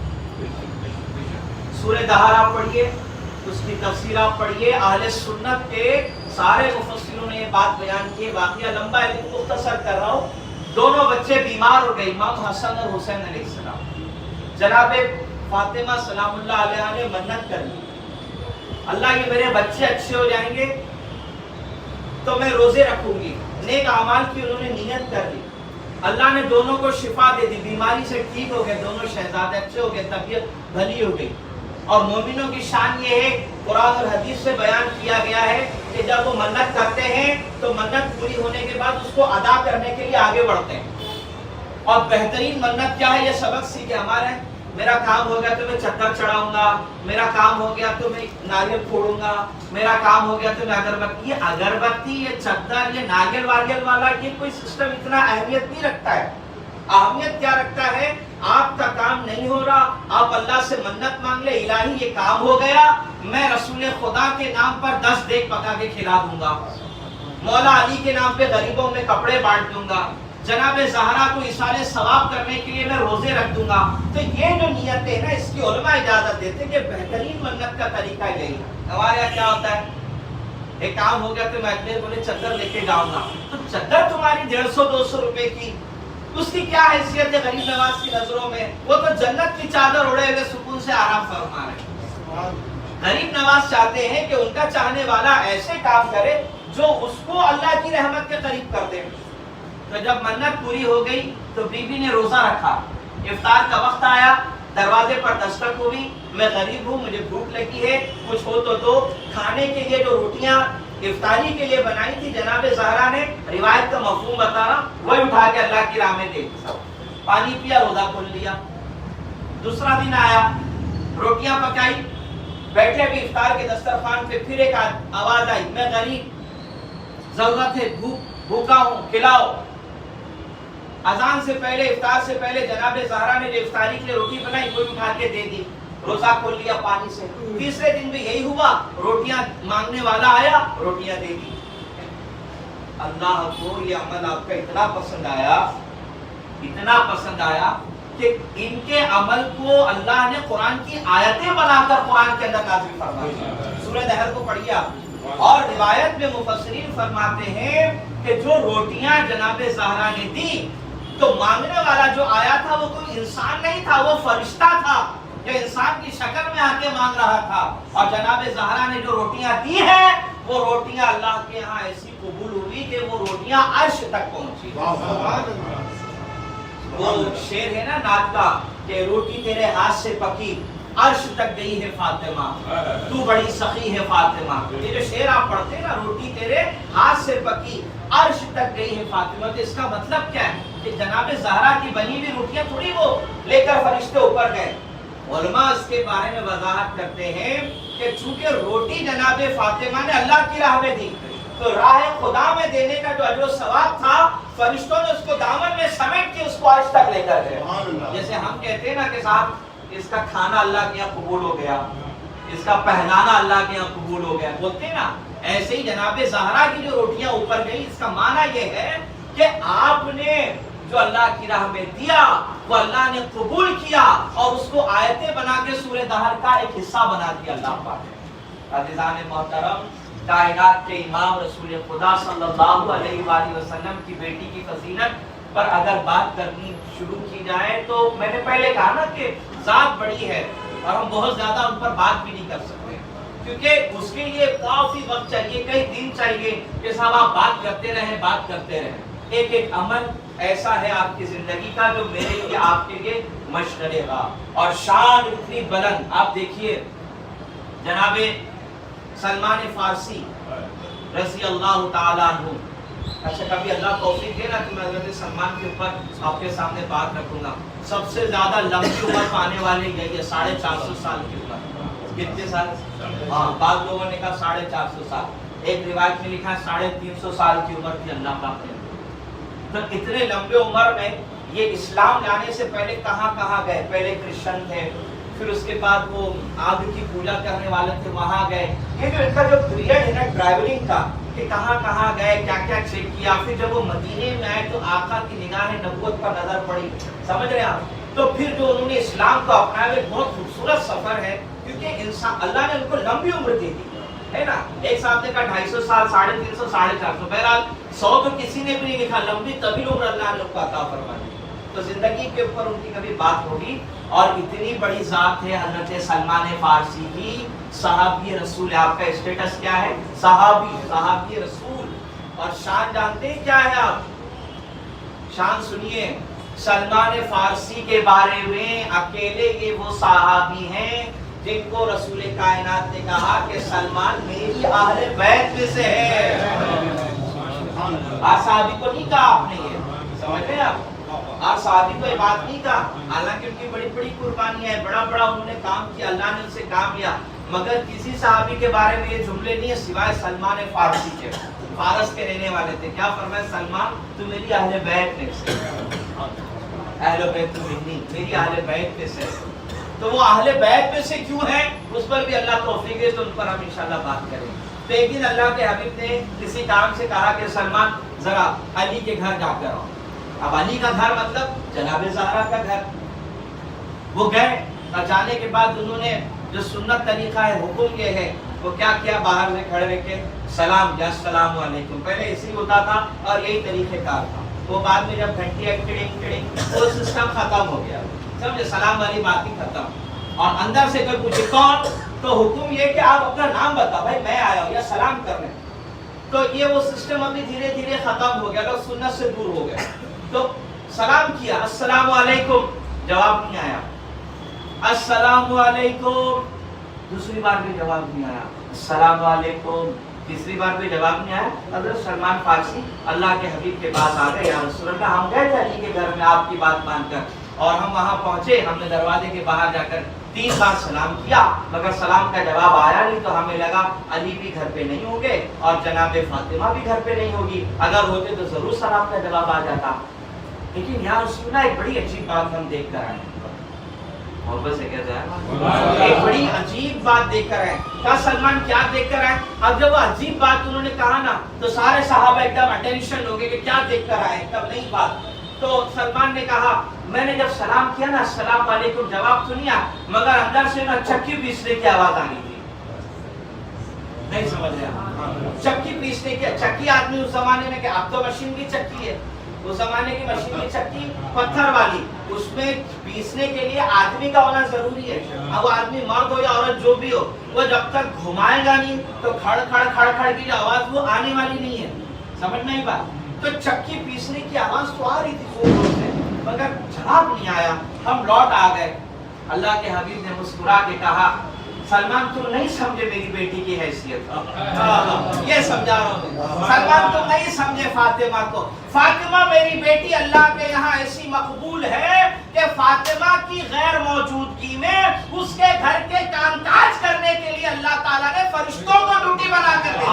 سورہ دہر آپ پڑھیے، اس کی تفسیر آپ پڑھیے، اہل سنت کے سارے مفسروں نے یہ بات بیان کی، واقعہ لمبا ہے لیکن مختصر کر رہا ہوں۔ دونوں بچے بیمار ہو گئے، امام حسن اور حسین علیہ السلام، جناب فاطمہ سلام اللہ علیہ نے منت کر لی، اللہ یہ میرے بچے اچھے ہو جائیں گے تو میں روزے رکھوں گی، نیک اعمال کی انہوں نے نیت کر لی، اللہ نے دونوں کو شفا دے دی، بیماری سے ٹھیک ہو گئے، دونوں شہزادے اچھے ہو گئے، طبیعت بھلی ہو گئی۔ اور مومنوں کی شان یہ ہے، قرآن اور حدیث سے بیان کیا گیا ہے کہ جب وہ منت کرتے ہیں تو منت پوری ہونے کے بعد اس کو ادا کرنے کے لیے آگے بڑھتے ہیں، اور بہترین منت کیا ہے یہ سبق سیکھے ہمارے، میرا کام ہو گیا تو میں چادر چڑھاؤں گا، میرا کام ہو گیا تو میں ناریل پھوڑوں گا، میرا کام ہو گیا تو میں اگربتی، یہ اگربتی، یہ چادر، یہ ناریل واریل والا یہ کوئی سسٹم اتنا اہمیت نہیں رکھتا ہے۔ اہمیت کیا رکھتا ہے؟ آپ کا کام نہیں ہو رہا، آپ اللہ سے منت مانگ لے، الہی یہ کام ہو گیا، میں رسول خدا کے نام پر 10 دیگ پکا کے کھلا دوں گا، مولا علی کے نام پہ غریبوں میں کپڑے بانٹ دوں گا، جناب زہرا کو ایصال ثواب کرنے کے لیے میں روزے رکھ دوں گا۔ تو یہ جو نیتیں ہیں نا اس کی علماء اجازت دیتے کہ بہترین منت کا طریقہ یہی ہے۔ ہمارے یہاں کیا ہوتا ہے، ایک کام ہو گیا تو میں اگلے بولے چادر لے کے جاؤں گا، تو چادر تمہاری 150-200 روپے کی، اس کی کیا حیثیت ہے غریب نواز کی نظروں میں؟ وہ تو جنت کی چادر اڑے ہوئے سکون سے آرام فرما رہے۔ غریب نواز چاہتے ہیں کہ ان کا چاہنے والا ایسے کام کرے جو اس کو اللہ کی رحمت کے قریب کر دے۔ تو جب منت پوری ہو گئی تو بی بی نے روزہ رکھا، افطار کا وقت آیا، دروازے پر دستک ہوئی، میں غریب ہوں، مجھے بھوک لگی ہے، کچھ ہو تو دو۔ کھانے کے لیے جو روٹیاں افطاری کے لیے بنائی تھی جناب زہرا نے، روایت کا مفہوم بتا رہا، وہی اٹھا کے اللہ کی راہ میں دے دی، پانی پیا، روزہ کھول لیا۔ دوسرا دن آیا، روٹیاں پکائی، بیٹھے بھی افطار کے دسترخوان پہ، پھر ایک آواز آئی، میں غریب، ضرورت ہے، بھوکا ہوں، کھلاؤ۔ اذان سے پہلے، افطار سے پہلے جناب زہرا نے جو افطاری کے لیے روٹی بنائی وہ اٹھا کے دے دی، روزہ کھول لیا پانی سے۔ تیسرے دن بھی یہی ہوا، روٹیاں مانگنے والا آیا، روٹیاں دے دی۔ اللہ کو یہ عمل آپ کا اتنا پسند آیا، اتنا پسند آیا کہ ان کے عمل کو اللہ نے قرآن کی آیتیں بنا کر قرآن کے اندر نازل فرمایا۔ سورہ دہر کو پڑھیے آپ، اور روایت میں مفسرین فرماتے ہیں کہ جو روٹیاں جناب زہرا نے دی تو مانگنے والا جو آیا تھا وہ کوئی انسان نہیں تھا، وہ فرشتہ تھا جو انسان کی شکل میں آ کے مانگ رہا تھا. اور جناب زہرا نے جو روٹیاں دی ہیں وہ روٹیاں اللہ کے ہاں ایسی قبول ہوئی کہ وہ روٹیاں عرش تک پہنچی. وہ شعر ہے نا نعت کا کہ روٹی تیرے ہاتھ سے پکی عرش تک گئی ہے فاطمہ، تو بڑی سخی ہے فاطمہ. یہ جو شعر آپ پڑھتے ہیں نا، روٹی تیرے ہاتھ سے پکی عرش تک گئی ہے فاطمہ، تو اس کا مطلب کیا ہے کہ جناب زہرا کی بنی ہوئی روٹیاں تھوڑی وہ لے کر فرشتے اوپر گئے. علماء اس کے بارے میں وضاحت کرتے ہیں کہ چونکہ روٹی جناب فاطمہ نے اللہ کی راہ میں دی تو راہ خدا میں دینے کا جو اجر و ثواب تھا فرشتوں نے اس کو دامن میں سمیٹ کے اس کو عرش تک لے کر گئے. جیسے ہم کہتے ہیں نا کہ صاحب اس کا کھانا اللہ کے یہاں قبول ہو گیا، اس کا پہنانا اللہ کے یہاں قبول ہو گیا، بولتے ہیں نا. ایسے ہی جناب زہرا کی جو روٹیاں اوپر گئی، اس کا معنی یہ ہے کہ آپ نے جو اللہ کی راہ میں دیا وہ اللہ نے قبول کیا اور اس کو آیتیں بنا کے سورہ دہر کا ایک حصہ بنا دیا اللہ پاک نے. عزیزان محترم، کائنات کے امام رسول خدا صلی اللہ علیہ وآلہ وسلم کی بیٹی کی فضیلت پر اگر بات کرنی شروع کی جائے تو میں نے پہلے کہا نا کہ ذات بڑی ہے اور ہم بہت زیادہ ان پر بات بھی نہیں کر سکتے کیونکہ اس کے لیے کافی وقت چاہیے، کئی دن چاہیے کہ صاحب آپ بات کرتے رہیں. ایک ایک عمل ایسا ہے آپ کی زندگی کا جو میرے لیے آپ کے لیے مشغلے گا. اور شان اتنی بلند، آپ دیکھیے جناب سلمان فارسی رضی اللہ تعالیٰ عنہ. اچھا کبھی اللہ توفیق دے نا کہ میں حضرت سلمان کے اوپر آپ کے سامنے بات رکھوں گا. سب سے زیادہ لمبی عمر پانے والے یہی ہے، 450 سال کی عمر. کتنے سال؟ ہاں، بعض لوگوں نے کہا 450 سال، ایک روایت میں لکھا ہے 350 سال کی عمر کی اللہ پاک نے. تو اتنے لمبے عمر میں یہ اسلام لانے سے پہلے کہاں کہاں گئے؟ پہلے کرسچن تھے، پھر اس کے بعد وہ آگ کی پوجا کرنے والے تھے، وہاں گئے. یہ جو ان کا جو پیریڈ ہے نا ٹریولنگ کا کہ کہاں کہاں گئے، کیا کیا چیک کیا، پھر جب وہ مدینے میں آئے تو آقا کی نگاہ نبوت پر نظر پڑی. سمجھ رہے ہیں آپ؟ تو پھر جو انہوں نے اسلام کو اپنایا ایک بہت خوبصورت سفر ہے کیونکہ انسان اللہ نے ان کو لمبی عمر دی تھی ہے نا. ایک صاحب نے کہا 250 سال، 350، 450. بہرحال 100 تو کسی نے بھی نہیں لکھا، لمبی طویل عمر اللہ نے ان کو عطا فرما دی. تو زندگی کے اوپر ان کی کبھی بات ہوگی. اور اتنی بڑی ذات ہے حضرت سلمان فارسی کی، صحابی رسول. آپ کا اسٹیٹس کیا ہے؟ صحابی رسول. اور شان جانتے ہیں کیا ہے آپ؟ شان سنیے، سلمان فارسی کے بارے میں اکیلے یہ وہ صحابی ہیں جن کو رسول کائنات نے کہا کہ سلمان میری اہل بیت میں سے ہے. صحابی کو نہیں کہا آپ نے، یہ سمجھ رہے ہیں آپ؟ اور صحابی کو یہ بات نہیں کہا، حالانکہ ان کی بڑی بڑی قربانیاں ہیں، بڑا بڑا انہوں نے کام کیا، اللہ نے ان سے کام لیا، مگر کسی صحابی کے بارے میں یہ جملے نہیں ہیں سوائے سلمان فارسی کے. فارس کے رہنے والے تھے. کیا فرمایا؟ سلمان تو میری اہل بیت میں سے، اہل بیت منی، میری اہل بیت میں سے. تو وہ اہل بیت میں سے کیوں ہیں اس پر بھی اللہ توفیق دے تو ان پر ہم انشاءاللہ بات کریں. تو ایک دن اللہ کے حبیب نے کسی کام سے کہا کہ سلمان ذرا علی کے گھر جا کر آؤ. اب علی کا گھر مطلب جناب زہرا کا گھر. وہ گئے اور جانے کے بعد انہوں نے جو سنت طریقہ ہے، حکم یہ ہے، وہ کیا کیا؟ باہر سے کھڑے رہ کے سلام یا السلام علیکم. پہلے اسی ہوتا تھا اور یہی طریقہ کار تھا. وہ بعد میں جب گھنٹی وہ سسٹم ختم ہو گیا، سمجھے؟ سلام والی بات ہی ختم. اور اندر سے کوئی پوچھے کون، تو حکم یہ کہ آپ اپنا نام بتاؤ، بھائی میں آیا ہوں یا سلام کرنے. تو یہ وہ سسٹم ابھی دھیرے دھیرے ختم ہو گیا، لوگ سنت سے دور ہو گئے. تو سلام کیا، السلام علیکم، جواب نہیں آیا. السلام علیکم، دوسری بار بھی جواب نہیں آیا. السلام علیکم، تیسری بار بھی جواب نہیں آیا. حضرت سلمان فارسی اللہ کے حبیب کے پاس آ گئے. یا رسول اللہ، ہم گئے تھے علی کے گھر میں آپ کی بات مان کر، اور ہم وہاں پہنچے، ہم نے دروازے کے باہر جا کر 3 بار سلام کیا مگر سلام کا جواب آیا نہیں. تو ہمیں لگا علی بھی گھر پہ نہیں ہوں گے اور جناب فاطمہ بھی گھر پہ نہیں ہوگی، اگر ہوتے تو ضرور سلام کا جواب آ جاتا. لیکن یا رسول اللہ ایک بڑی عجیب بات ہم دیکھ کر آئے. محبت سے کہتا ہے ایک بڑی عجیب بات دیکھ کر آئے. کیا سلمان کیا دیکھ کر آئے؟ اب جب وہ عجیب بات انہوں نے کہا نا تو سارے صحابہ ایک دم اٹینشن ہو گئے کہ کیا دیکھ کر آئے، تب نئی بات. تو سلمان نے کہا میں نے جب سلام کیا نا السلام علیکم، جواب سنیا مگر اندر سے نا چکی پیسنے کی آواز آنی تھی. نہیں سمجھ رہے؟ چکی پیسنے کی چکی آدمی اس زمانے میں کہ اب تو مشین کی چکی ہے، اس زمانے کی مشین کی چکی پتھر والی، اس میں پیسنے کے لیے آدمی کا ہونا ضروری ہے. اب وہ آدمی مرد ہو یا عورت جو بھی ہو، وہ جب تک گھمائے گا نہیں تو کھڑ کھڑ کھڑ کھڑ کی جو آواز وہ آنے والی نہیں ہے. سمجھ نہیں بات؟ تو چکی پیسنے کی آواز تو آ رہی تھی زور سے، مگر جواب نہیں آیا. ہم لوٹ آ گئے. اللہ کے حبیب نے مسکرا کے کہا سلمان تم نہیں سمجھے میری بیٹی کی حیثیت. یہ سمجھا رہا ہوں. سلمان تم نہیں سمجھے فاطمہ کو. فاطمہ میری بیٹی اللہ کے یہاں ایسی مقبول ہے کہ فاطمہ کی غیر موجودگی میں اس کے گھر کے کام کاج کرنے کے لیے اللہ تعالیٰ نے فرشتوں کو ڈیوٹی بنا کر دی.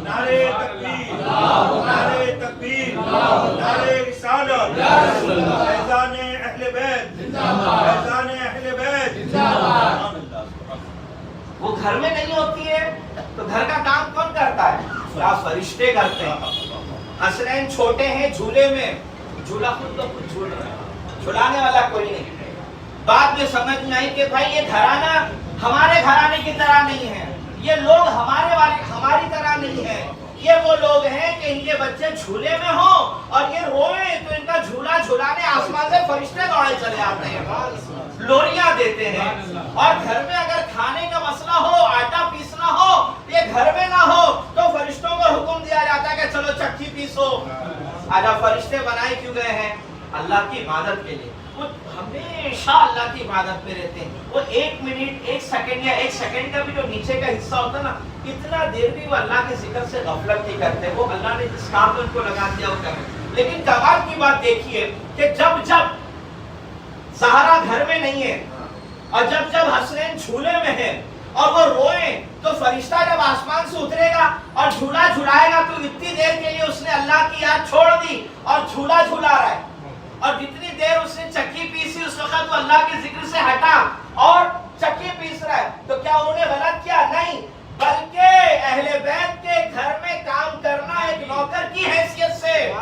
نعرے تکبیر، نعرے تکبیر، نعرے رسالت، فیضان اہل بیت، فیضان اہل بیت. وہ گھر میں نہیں ہوتی ہے تو گھر کا کام کون کرتا ہے؟ کیا فرشتے کرتے ہیں. حسنین چھوٹے ہیں جھولے میں، جھولا خود تو خود جھول رہا ہے، جھلانے والا کوئی نہیں. بعد میں سمجھ میں آئی کہ بھائی یہ گھرانہ ہمارے گھرانے کی طرح نہیں ہے، یہ لوگ ہماری طرح نہیں ہے. یہ وہ لوگ ہیں کہ ان کے بچے جھولے میں ہوں اور یہ روئے تو ان کا جھولا جھلانے آسمان سے فرشتے دوڑے چلے آتے ہیں، لوریاں دیتے ہیں. اور گھر میں اگر کھانے کا مسئلہ ہو، آٹا پیسنا ہو، یہ گھر میں نہ ہو تو فرشتوں کو حکم دیا جاتا ہے کہ چلو چکی پیسو. آجا فرشتے بنائے کیوں گئے ہیں؟ اللہ کی عبادت کے لیے. وہ ہمیشہ اللہ کی عبادت میں رہتے ہیں. وہ ایک منٹ، ایک سیکنڈ یا ایک سیکنڈ کا بھی جو نیچے کا حصہ ہوتا ہے نا، اتنا دیر بھی وہ اللہ کے ذکر سے غفلت نہیں کرتے. وہ اللہ نے جس کام میں ان کو لگا دیا وہ کریں. لیکن کمال کی بات دیکھیے کہ جب زہرا گھر میں نہیں ہے اور جب حسنین جھولے میں ہے اور وہ روئیں تو فرشتہ جب آسمان سے اترے گا اور جھولا جھلائے گا تو اتنی دیر کے لیے اس نے اللہ کی یاد چھوڑ دی اور جھولا جھلا رہا ہے. اور جتنی دیر اس نے چکی پیسی اس وقت وہ اللہ کے ذکر سے ہٹا اور چکی پیس رہا ہے. تو کیا انہوں نے غلط کیا؟ نہیں، بلکہ اہل بیت کے گھر میں کام کرنا ایک نوکر کی حیثیت سے،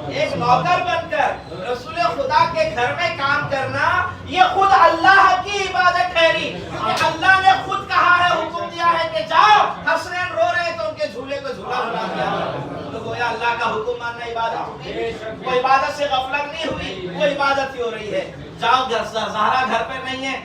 ایک نوکر بن کر رسول خدا کے گھر میں کام کرنا، یہ خود اللہ کی عبادت ٹھہری. کیونکہ اللہ نے خود کہا ہے، حکم دیا ہے کہ جاؤ حسنین رو رہے ہیں تو ان کے جھولے کو جھولا بنا دیا. تو گویا اللہ کا حکم ماننا عبادت ہوئی. وہ عبادت سے غفلت نہیں ہوئی، وہ عبادت ہی ہو رہی ہے. جاؤ زہرا گھر پہ نہیں ہے،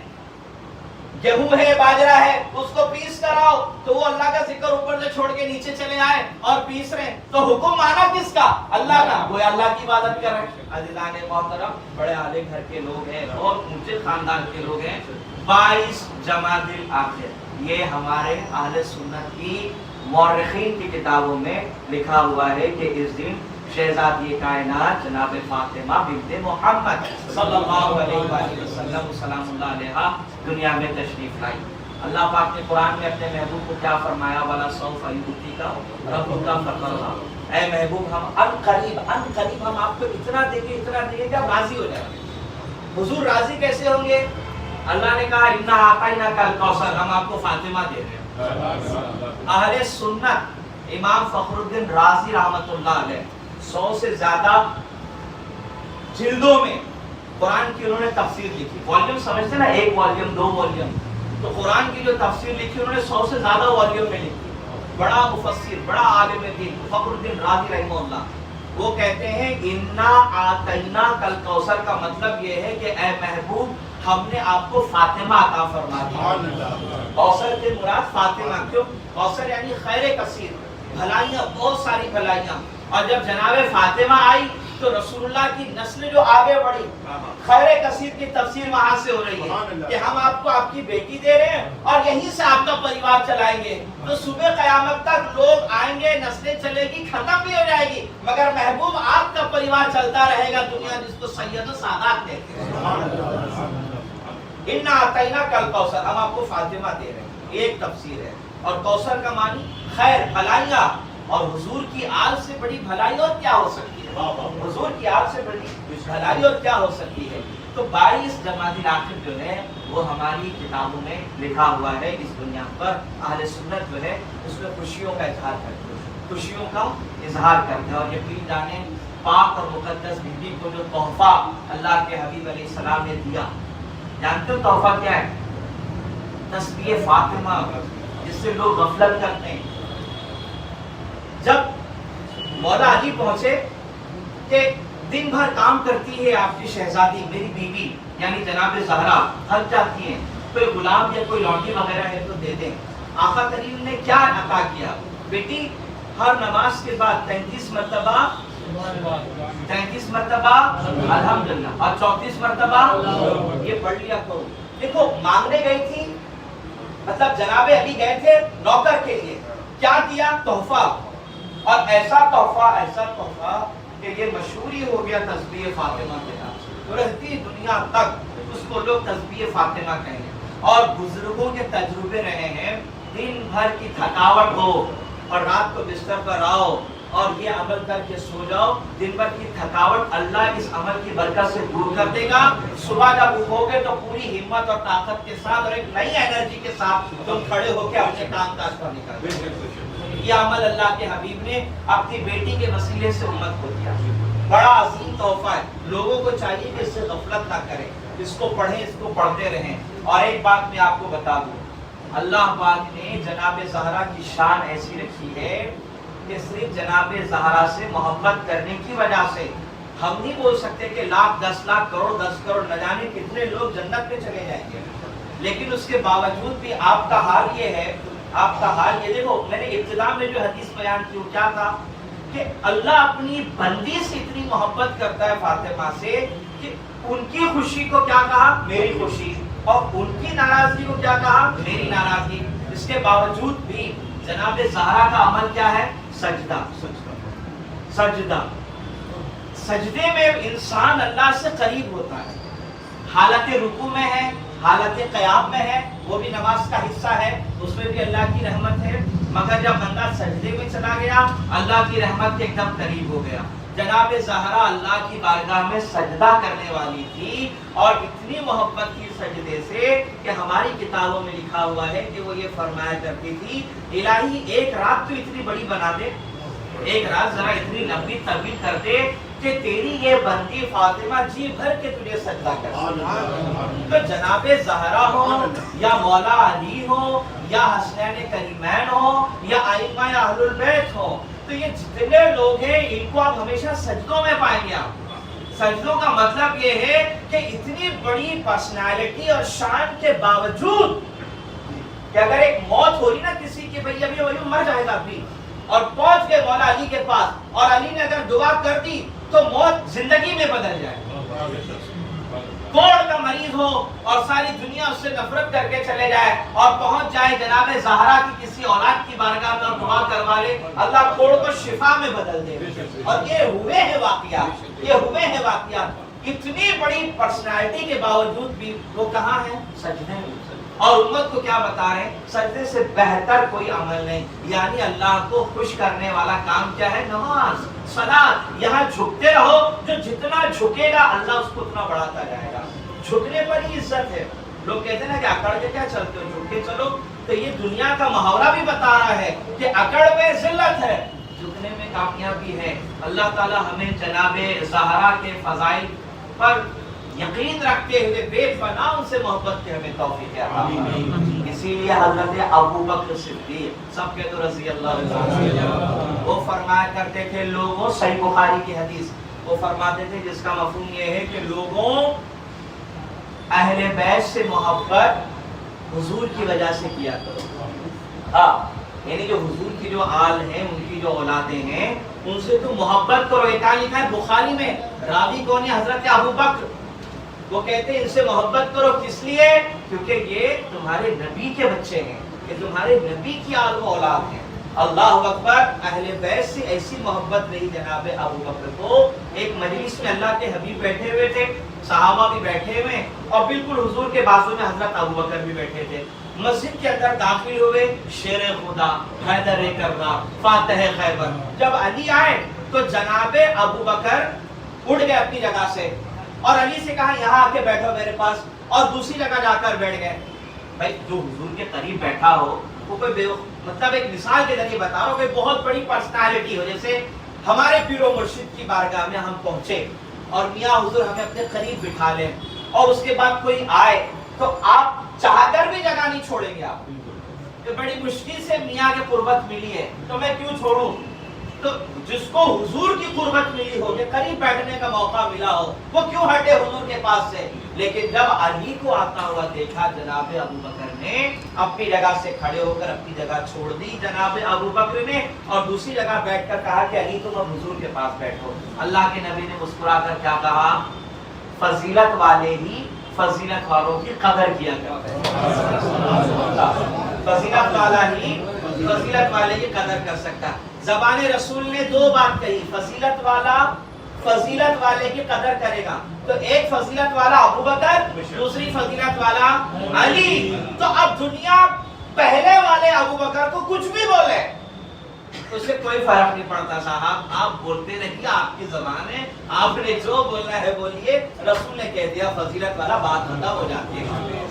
گیہوں ہے، باجرا ہے، اس کو پیس کر آؤ. تو وہ اللہ کا ذکر اوپر سے چھوڑ کے نیچے چلے آئے اور پیس رہے ہیں. تو حکم مانا کس کا؟ اللہ کا. وہ اللہ کی عبادت کر رہے ہیں. عزیزان محترم، بڑے اعلی گھر کے لوگ ہیں اور اونچے خاندان کے لوگ ہیں. 22 جمادی الاخر یہ ہمارے اہل سنت کی مورخین کی کتابوں میں لکھا ہوا ہے کہ اس دن شہزادی کائنات جناب فاطمہ بنت محمد صلی اللہ علیہ وآلہ وسلم سلام اللہ علیہ دنیا میں تشریف لائی. اللہ پاک نے قرآن میں اپنے محبوب کو کیا فرمایا؟ وَلَا سَوْفَ يُؤْتِيكَ رَبُّكَ فَتَرْضَىٰ. اے محبوب ہم ان قریب ہم آپ کو اتنا دیں گے کہ آپ راضی ہو جائیں گے. حضور راضی کیسے ہوں گے؟ اللہ نے کہا اِنَّا أَعْطَيْنَاكَ الْكَوْثَرَ، ہم آپ کو فاطمہ دے رہے ہیں. اہل سنت امام فخر الدین رازی رحمت اللہ علیہ 100 سے زیادہ جلدوں میں قرآن کی انہوں نے تفسیر لکھی. والیوم سمجھتے نا، 1 والیوم 2 والیوم. تو قرآن کی جو تفسیر لکھی انہوں نے 100 سے زیادہ والیوم میں لکھی. بڑا مفسر، بڑا عالم دین فخر الدین رازی رحمہ اللہ. وہ کہتے ہیں انا آتیناک الکوثر کا مطلب یہ ہے کہ اے محبوب ہم نے آپ کو فاطمہ عطا فرما دیا. کوثر کے مراد فاطمہ. کیوں؟ کوثر یعنی خیر کثیر، بھلائیاں، بہت ساری بھلائیاں. اور جب جناب فاطمہ آئی تو رسول اللہ کی نسل جو آگے بڑھی، خیر کثیر کی تفسیر وہاں سے ہو رہی ہے کہ ہم آپ کو آپ کی بیٹی دے رہے ہیں اور یہیں سے آپ کا پریوار چلائیں گے. تو صبح قیامت تک لوگ آئیں گے، نسلیں چلے گی، ختم بھی ہو جائے گی، مگر محبوب آپ کا پریوار چلتا رہے گا. دنیا جس کو سید و سادات کہتے ہیں. اِنَّا أَعْطَيْنَاكَ الْكَوْثَرَ، ہم آپ کو فاطمہ دے رہے ہیں. ایک تفسیر ہے. اور کوثر کا معنی خیر، بھلائیاں. اور حضور کی آل سے بڑی بھلائی اور کیا ہو سکتی ہے؟ حضور کی آل سے بڑی بھلائی اور کیا ہو سکتی ہے؟ تو 22 جمادی الاخر جو ہے وہ ہماری کتابوں میں لکھا ہوا ہے. اس دنیا پر اہل سنت جو ہے اس میں خوشیوں کا اظہار کرتے ہیں، خوشیوں کا اظہار کرتے ہیں. اور یقین جانیں پاک اور مقدس بیوی کو جو تحفہ اللہ کے حبیب علیہ السلام نے دیا، جانتے ہو تحفہ کیا ہے؟ تسبیح فاطمہ جس سے لوگ غفلت کرتے ہیں. جب مولا علی پہنچے کہ دن بھر کام کرتی ہے آپ کی شہزادی میری بیوی یعنی جناب زہرا, تھک جاتی ہیں, کوئی غلام یا کوئی لونڈی وغیرہ ہے تو دے دیں. آقا کریم نے کیا عطا کیا, بیٹی ہر نماز کے بعد 33 مرتبہ الحمدللہ اور 34 مرتبہ یہ پڑھ لیا کرو. دیکھو مانگنے گئی تھی, مطلب جناب علی گئے تھے نوکر کے لیے, کیا دیا تحفہ, اور ایسا تحفہ کہ یہ مشہور ہی ہو گیا تسبیح فاطمہ کے نام سے, تو رہتی دنیا تک اس کو لوگ تسبیح فاطمہ کہیں گے. اور بزرگوں کے تجربے رہے ہیں, دن بھر کی تھکاوٹ ہو اور رات کو بستر پر آؤ اور یہ عمل کر کے سو جاؤ, دن بھر کی تھکاوٹ اللہ اس عمل کی برکت سے دور کر دے گا. صبح جب اٹھو گے تو پوری ہمت اور طاقت کے ساتھ اور ایک نئی انرجی کے ساتھ تم کھڑے ہو کے اپنے کام کاج پر نکل گے. یہ عمل اللہ کے حبیب نے اپنی بیٹی کے وسیلے سے امت کو دیا. بڑا عظیم تحفہ ہے, لوگوں کو چاہیے کہ اس سے غفلت نہ کریں, اس کو پڑھیں, اس کو پڑھتے رہیں. اور ایک بات میں آپ کو بتا دوں, اللہ پاک نے جناب زہرا کی شان ایسی رکھی ہے کہ صرف جناب زہرا سے محبت کرنے کی وجہ سے ہم نہیں بول سکتے کہ لاکھ 10 لاکھ کروڑ 10 کروڑ نہ جانے کتنے لوگ جنت میں چلے جائیں گے, لیکن اس کے باوجود بھی آپ کا حال یہ ہے, آپ کا حال یہ دیکھو. میں نے ابتدا میں جو حدیث بیان کی وہ کیا تھا کہ اللہ اپنی بندی سے اتنی محبت کرتا ہے فاطمہ سے کہ ان کی خوشی کو کیا کہا میری خوشی, اور ان کی ناراضگی کو کیا کہا میری ناراضگی. اس کے باوجود بھی جناب زہرا کا عمل کیا ہے, سجدہ. سجدے میں انسان اللہ سے قریب ہوتا ہے, حالت رکوع میں ہے, حالت قیام میں ہے, وہ بھی نماز کا حصہ ہے, اس میں بھی اللہ کی رحمت ہے. مگر جب بندہ سجدے میں چلا گیا اللہ کی رحمت کے ایک دم قریب ہو گیا. جناب زہرا اللہ کی بارگاہ میں سجدہ کرنے والی تھی اور اتنی محبت تھی سجدے سے کہ ہماری کتابوں میں لکھا ہوا ہے کہ وہ یہ فرمایا کرتی تھی, الہی ایک رات تو اتنی بڑی بنا دے, ایک رات ذرا اتنی لمبی طویل کر دے کہ تیری یہ بندی فاطمہ جی بھر کے تجھے سجدہ کر سکے. تو جناب زہرا ہو یا مولا علی ہو یا حسنین کریمین ہو یا ائمہ یا اہل البیت ہو, تو یہ جتنے لوگ ہیں ان کو آپ ہمیشہ سجدوں میں پائیں گے. آپ سجدوں کا مطلب یہ ہے کہ اتنی بڑی پرسنالٹی اور شان کے باوجود کہ اگر ایک موت ہو رہی نا کسی کی, بھئی ابھی وہی مر جائے گا ابھی, اور پہنچ گئے مولا علی کے پاس اور علی نے اگر دعا کر دی تو موت زندگی میں بدل جائے. کوڑ کا مریض ہو اور ساری دنیا اس سے نفرت کر کے چلے جائے اور پہنچ جائے جناب زہرا کی کسی اولاد کی بارگاہ میں اور دعا کروا لے, اللہ کوڑ کو شفا میں بدل دے. اور یہ ہوئے ہیں واقعات. اتنی بڑی پرسنالٹی کے باوجود بھی وہ کہاں ہیں, سجدے میں. اور امت کو کیا بتا رہے ہیں, سجدے سے بہتر کوئی عمل نہیں. یعنی اللہ کو خوش کرنے والا کام کیا ہے, نماز, صلاۃ. یہاں جھکتے رہو, جو جتنا جھکے گا اللہ اس کو اتنا بڑھاتا جائے گا. جھکنے پر ہی عزت ہے. لوگ کہتے ہیں نا کہ اکڑ کے کیا چلتے ہو, جھک کے چلو. تو یہ دنیا کا محاورہ بھی بتا رہا ہے کہ اکڑ میں ذلت ہے, جھکنے میں کامیابی ہے. اللہ تعالی ہمیں جناب زہرا کے فضائل پر یقین رکھتے ہوئے بے پناہ ان سے محبت کی ہمیں توفیق عطا فرمائے. اسی لیے حضرت ابو بکر صدیق سب کے تو رضی اللہ عنہ وہ فرمایا کرتے تھے, لوگوں, صحیح بخاری کی حدیث, وہ فرماتے تھے جس کا مفہوم یہ ہے کہ لوگوں اہل بیت سے محبت حضور کی وجہ سے کیا کرو. ہاں, یعنی جو حضور کی جو آل ہیں, ان کی جو اولادیں ہیں, ان سے تو محبت کرو. ایک لکھا ہے بخاری میں, راوی کون ہے, حضرت ابو بکر. وہ کہتے ہیں ان سے محبت کرو, کس لیے, کیونکہ یہ تمہارے نبی کے بچے ہیں, یہ تمہارے نبی کی آل و اولاد ہیں. اللہ اکبر. اہل بیت سے ایسی محبت رہی جناب ابو بکر کو. ایک مجلس میں اللہ کے حبیب بیٹھے ہوئے تھے, صحابہ بھی بیٹھے ہوئے, اور بالکل حضور کے بازو میں حضرت ابو بکر بھی بیٹھے تھے. مسجد کے اندر داخل ہوئے, شیر خدا, حیدر کرار, فاتح خیبر. جب علی آئے تو جناب ابو بکر اٹھ گئے اپنی جگہ سے اور علی سے کہا یہاں آ کے بیٹھو میرے پاس, اور دوسری جگہ جا کر بیٹھ گئے. بھائی جو حضور کے قریب بیٹھا ہو وہ کوئی مطلب ایک مثال کے ذریعے بتا رہا ہوں کہ بہت بڑی پرسنالٹی ہو, جیسے ہمارے پیر و مرشد کی بارگاہ میں ہم پہنچے اور میاں حضور ہمیں اپنے قریب بٹھا لیں, اور اس کے بعد کوئی آئے تو آپ چاہ کر بھی جگہ نہیں چھوڑیں کہ بڑی مشکل سے میاں کی قربت ملی ہے تو میں کیوں چھوڑوں؟ تو جس کو حضور کی قربت ملی ہو، کہ قریب بیٹھنے کا موقع ملا ہو، وہ کیوں ہٹے حضور کے پاس سے؟ لیکن جب علی کو آتا ہوا دیکھا جناب ابو بکر نے، اپنی جگہ سے کھڑے ہو کر اپنی جگہ چھوڑ دی جناب ابو بکر نے، اور دوسری جگہ بیٹھ کر کہا کہ علی تم اب حضور کے پاس بیٹھو۔ اللہ کے نبی نے مسکرا کر کیا کہا؟ فضیلت والے ہی فضیلت والوں کی قدر کیا کرتے ہیں۔ فضیلت والا ہی فضیلت والے کی قدر کر سکتا۔ زبان رسول نے دو بات کہی، فضیلت والا فضیلت والے کی قدر کرے گا، تو ایک فضیلت والا ابو بکر، دوسری فضیلت والا علی۔ تو اب دنیا پہلے والے ابو بکر کو کچھ بھی بولے اس سے کوئی فرق نہیں پڑتا، صاحب آپ بولتے رہیے، آپ کی زبان ہے، آپ نے جو بولنا ہے بولیے، رسول نے کہہ دیا فضیلت والا، بات ختم ہو جاتی ہے۔